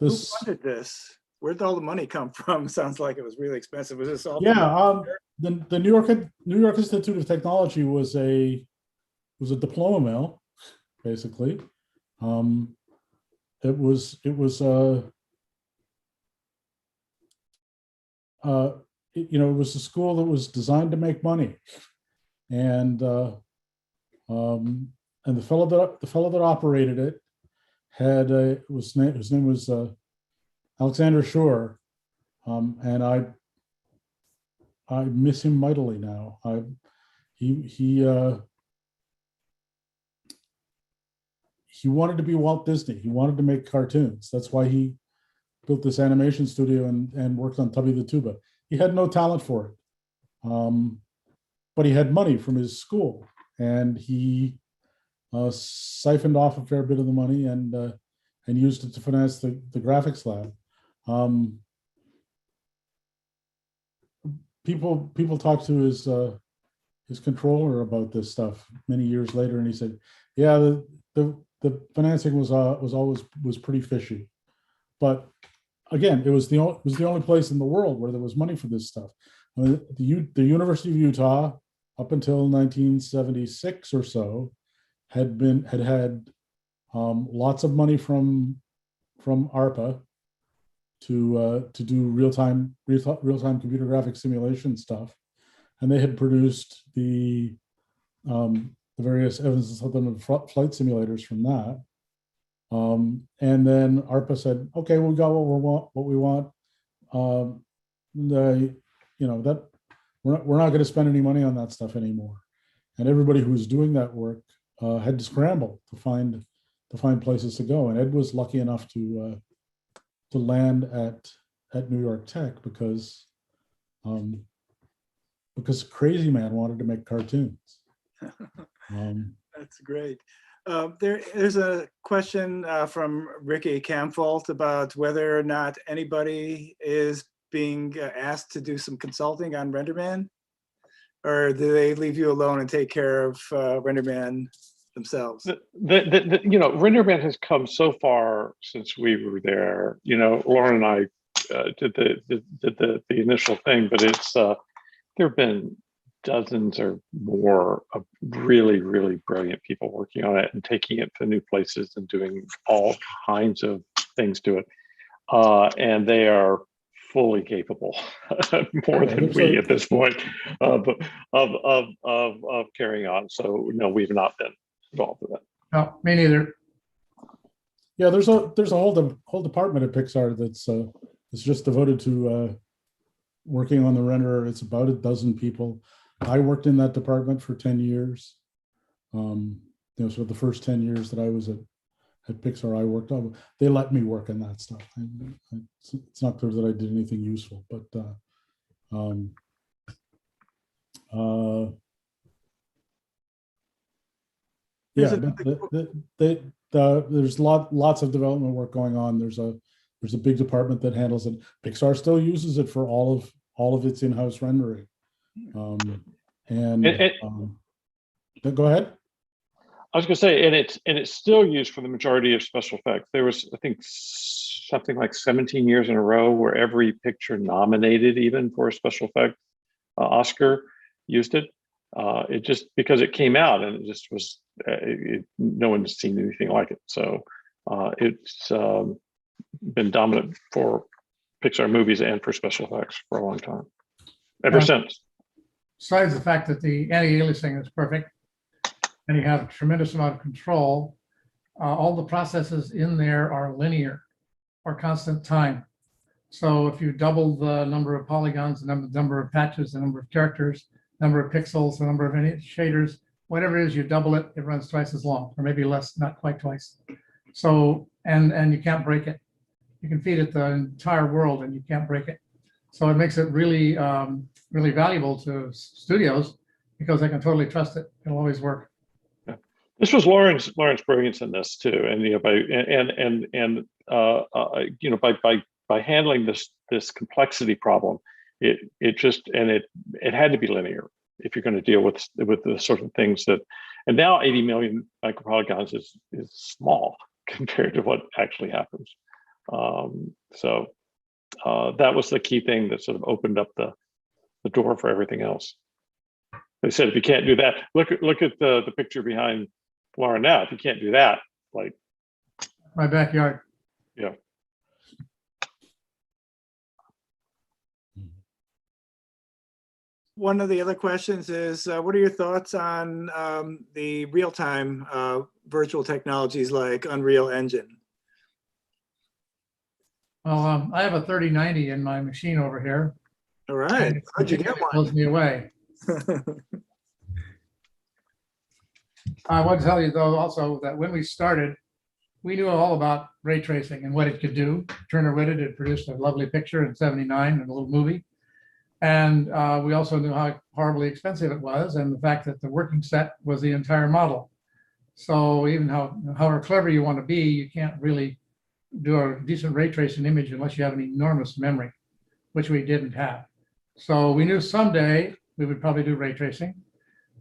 Who funded this? Where'd all the money come from? Sounds like it was really expensive. Was this all? Yeah, the New York Institute of Technology was a diploma mill, basically. It was it was a school that was designed to make money, and the fellow that operated it had his name was Alexander Shore, and I miss him mightily now. He wanted to be Walt Disney. He wanted to make cartoons. That's why he built this animation studio and worked on Tubby the Tuba. He had no talent for it, but he had money from his school, and he siphoned off a fair bit of the money and used it to finance the graphics lab. People talk to his controller about this stuff many years later, and he said, "Yeah, the financing was always pretty fishy, but again, it was the only place in the world where there was money for this stuff. I mean, the University of Utah, up until 1976 or so, had had lots of money from ARPA to do real-time computer graphic simulation stuff, and they had produced the various Evans and Sutherland flight simulators from that. And then ARPA said, "Okay, we got what we want. That we're not going to spend any money on that stuff anymore." And everybody who was doing that work had to scramble to find places to go. And Ed was lucky enough to land at New York Tech because Crazy Man wanted to make cartoons. That's great. There's a question from Ricky Camfault about whether or not anybody is being asked to do some consulting on RenderMan, or do they leave you alone and take care of RenderMan themselves? RenderMan has come so far since we were there. Loren and I did the initial thing, but it's there have been dozens or more of really, really brilliant people working on it and taking it to new places and doing all kinds of things to it. And they are fully capable, more than we at this point, of carrying on. So no, we've not been involved with that. No, me neither. Yeah, there's a whole department at Pixar that's just devoted to working on the renderer. It's about a dozen people. I worked in that department for 10 years. So the first 10 years that I was at Pixar, I worked on. They let me work on that stuff. It's not clear that I did anything useful, but there's lots of development work going on. There's a big department that handles it. Pixar still uses it for all of its in-house rendering. Go ahead. I was going to say, and it's still used for the majority of special effects. There was, I think, something like 17 years in a row where every picture nominated even for a special effect Oscar used it. It just because it came out and it just was no one has seen anything like it. So it's been dominant for Pixar movies and for special effects for a long time, ever since. Besides the fact that the anti-aliasing is perfect, and you have a tremendous amount of control, all the processes in there are linear or constant time. So if you double the number of polygons, the number of patches, the number of characters, number of pixels, the number of any shaders, whatever it is, you double it, it runs twice as long, or maybe less, not quite twice. So, and you can't break it. You can feed it the entire world and you can't break it. So it makes it really, really valuable to studios because they can totally trust it. It'll always work. Yeah. This was Loren's brilliance in this too, and by handling this complexity problem, it had to be linear if you're going to deal with the sort of things that, and now 80 million micropolygons is small compared to what actually happens. So that was the key thing that sort of opened up the door for everything else. They said, if you can't do that, look at the picture behind Loren now. If you can't do that, like my backyard. Yeah. One of the other questions is, what are your thoughts on the real-time virtual technologies like Unreal Engine? Well, I have a 3090 in my machine over here. All right, how'd you get one? Blows me away. I want to tell you though also that when we started, we knew all about ray tracing and what it could do. Turner Whitted had produced a lovely picture in '79 and a little movie. And we also knew how horribly expensive it was and the fact that the working set was the entire model. So even however clever you want to be, you can't really do a decent ray tracing image unless you have an enormous memory, which we didn't have. So we knew someday we would probably do ray tracing.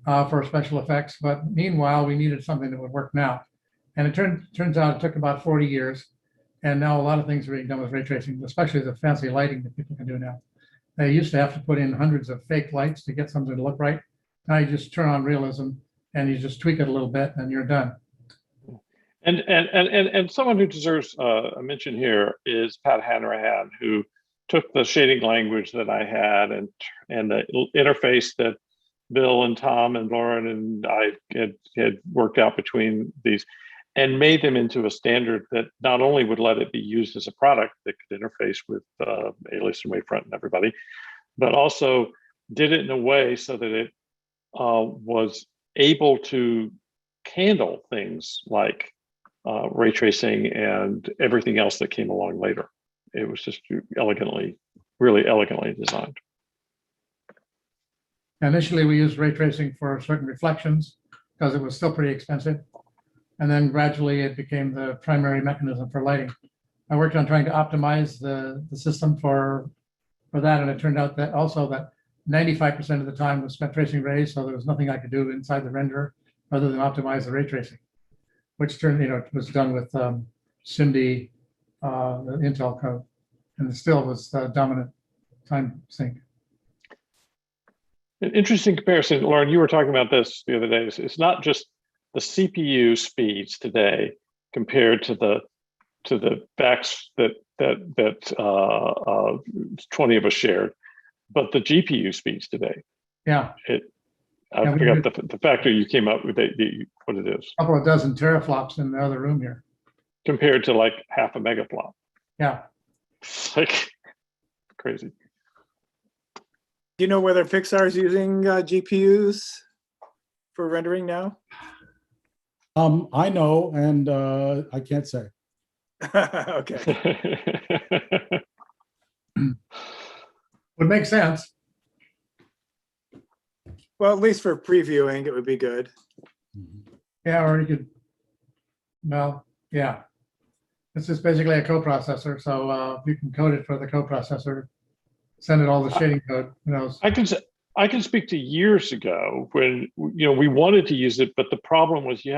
for special effects. But meanwhile, we needed something that would work now. And it turns out it took about 40 years. And now a lot of things are being done with ray tracing, especially the fancy lighting that people can do now. They used to have to put in hundreds of fake lights to get something to look right. Now you just turn on realism and you just tweak it a little bit and you're done. And someone who deserves a mention here is Pat Hanrahan, who took the shading language that I had and the interface that Bill and Tom and Loren and I had worked out between these, and made them into a standard that not only would let it be used as a product that could interface with Alias and Wavefront and everybody, but also did it in a way so that it was able to handle things like ray tracing and everything else that came along later. It was just really elegantly designed. Initially, we used ray tracing for certain reflections because it was still pretty expensive. And then gradually it became the primary mechanism for lighting. I worked on trying to optimize the system for that. And it turned out that also that 95% of the time was spent tracing rays. So there was nothing I could do inside the renderer other than optimize the ray tracing, which turned, was done with SIMD, the Intel code. And it still was the dominant time sink. An interesting comparison, Loren, you were talking about this the other day. It's not just the CPU speeds today compared to the facts that 20 of us shared, but the GPU speeds today. Yeah. I forgot the factor you came up with, what it is. A couple of dozen teraflops in the other room here. Compared to like half a megaflop. Yeah. It's like crazy. Do you know whether Pixar is using GPUs for rendering now? I know, and I can't say. Okay. Would make sense. Well, at least for previewing, it would be good. Yeah, or you could, well, yeah. This is basically a coprocessor, so you can code it for the coprocessor, send it all the shading code, who knows. I can speak to years ago when we wanted to use it, but the problem was you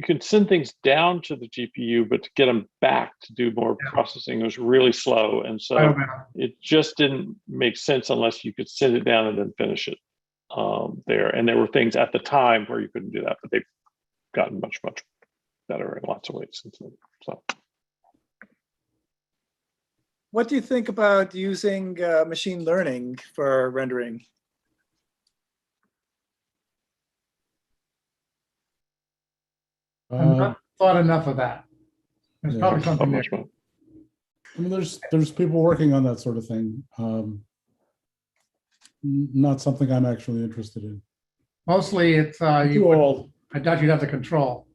can send things down to the GPU, but to get them back to do more processing was really slow, and so it just didn't make sense unless you could send it down and then finish it there. And there were things at the time where you couldn't do that, but they've gotten much better in lots of ways since then. So. What do you think about using machine learning for rendering? I've not thought enough of that. There's probably something there. I mean, there's people working on that sort of thing. Not something I'm actually interested in. Mostly it's Too old. I doubt you'd have the control.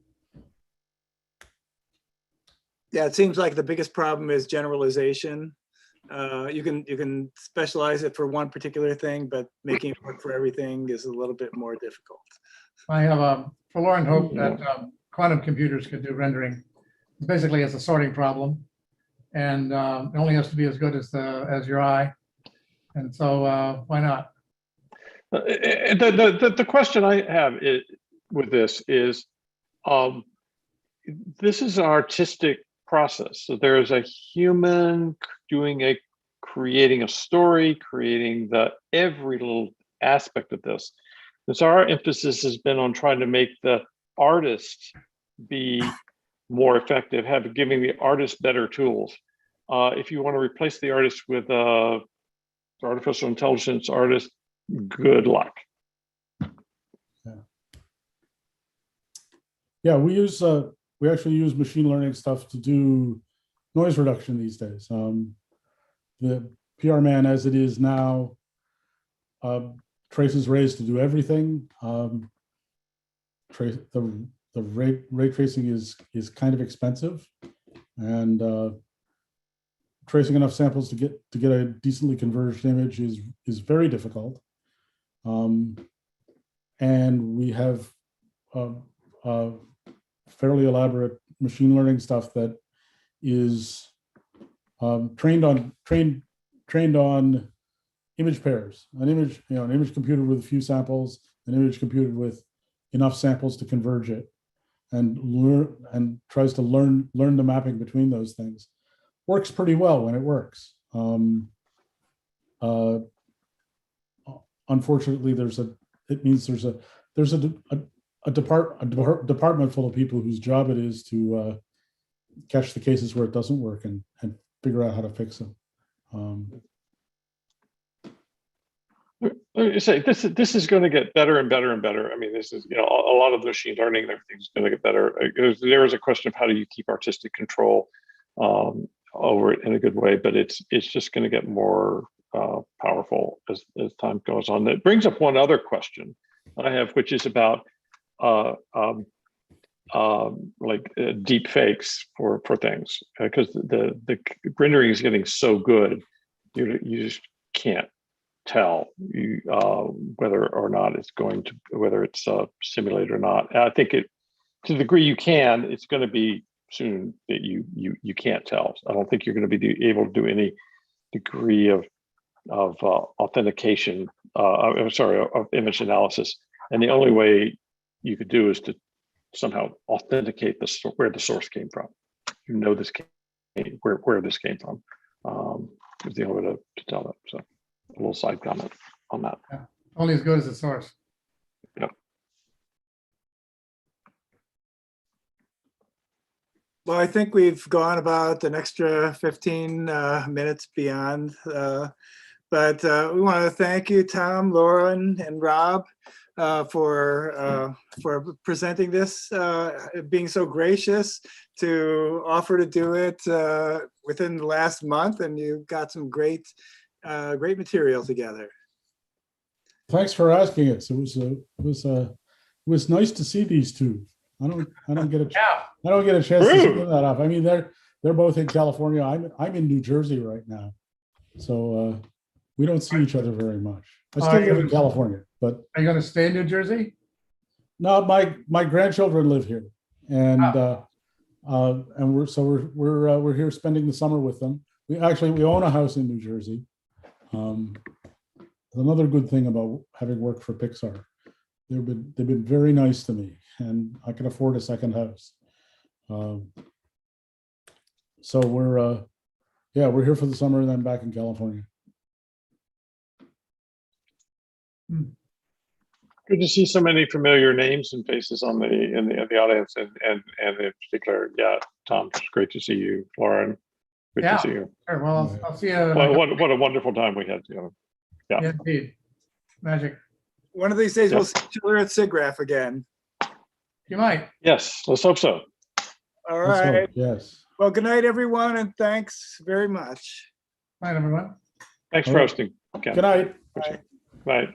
Yeah, it seems like the biggest problem is generalization. You can specialize it for one particular thing, but making it work for everything is a little bit more difficult. I have a forlorn hope that quantum computers could do rendering. Basically, it's a sorting problem, and it only has to be as good as your eye. And so, why not? The question I have with this is, this is an artistic process. So there is a human creating a story, creating every little aspect of this. And so our emphasis has been on trying to make the artist be more effective, giving the artist better tools. If you want to replace the artist with artificial intelligence artist, good luck. Yeah, we actually use machine learning stuff to do noise reduction these days. The PR-Man, as it is now, traces rays to do everything. The ray tracing is kind of expensive, and tracing enough samples to get a decently converged image is very difficult. And we have fairly elaborate machine learning stuff that is trained on image pairs, an image computed with a few samples, an image computed with enough samples to converge it, and tries to learn the mapping between those things. Works pretty well when it works. Unfortunately, there's a department full of people whose job it is to catch the cases where it doesn't work and figure out how to fix them. You say this is going to get better and better and better. I mean, this is, a lot of the machine learning and everything's going to get better. There is a question of how do you keep artistic control over it in a good way, but it's just going to get more powerful as time goes on. That brings up one other question I have, which is about deep fakes for things, because the rendering is getting so good, you just can't tell whether or not whether it's simulated or not. I think to the degree you can, it's going to be soon that you can't tell. I don't think you're going to be able to do any degree of authentication, of image analysis. And the only way you could do is to somehow authenticate where the source came from. This came where this came from. Is the only way to tell that. So a little side comment on that. Yeah. Only as good as the source. Yep. Well, I think we've gone about an extra 15 minutes beyond, but we want to thank you, Tom, Loren, and Rob, for presenting this, being so gracious to offer to do it within the last month, and you got some great material together. Thanks for asking us. It was nice to see these two. I don't get a chance to see them that often. I mean, they're both in California. I'm in New Jersey right now, so we don't see each other very much. I still live in California, but are you going to stay in New Jersey? No, my grandchildren live here, and we're here spending the summer with them. We own a house in New Jersey. Another good thing about having worked for Pixar, they've been very nice to me, and I can afford a second house. So we're here for the summer and then back in California. Good to see so many familiar names and faces in the audience, and in particular, Tom, it's great to see you. Loren, great to see you. Sure. Well, I'll see you. What a wonderful time we had together. Yeah, indeed. Magic. One of these days, we'll see each other at SIGGRAPH again. You might. Yes, let's hope so. All right. Yes. Well, good night, everyone, and thanks very much. Night, everyone. Thanks for hosting. Okay. Good night. Bye. Bye.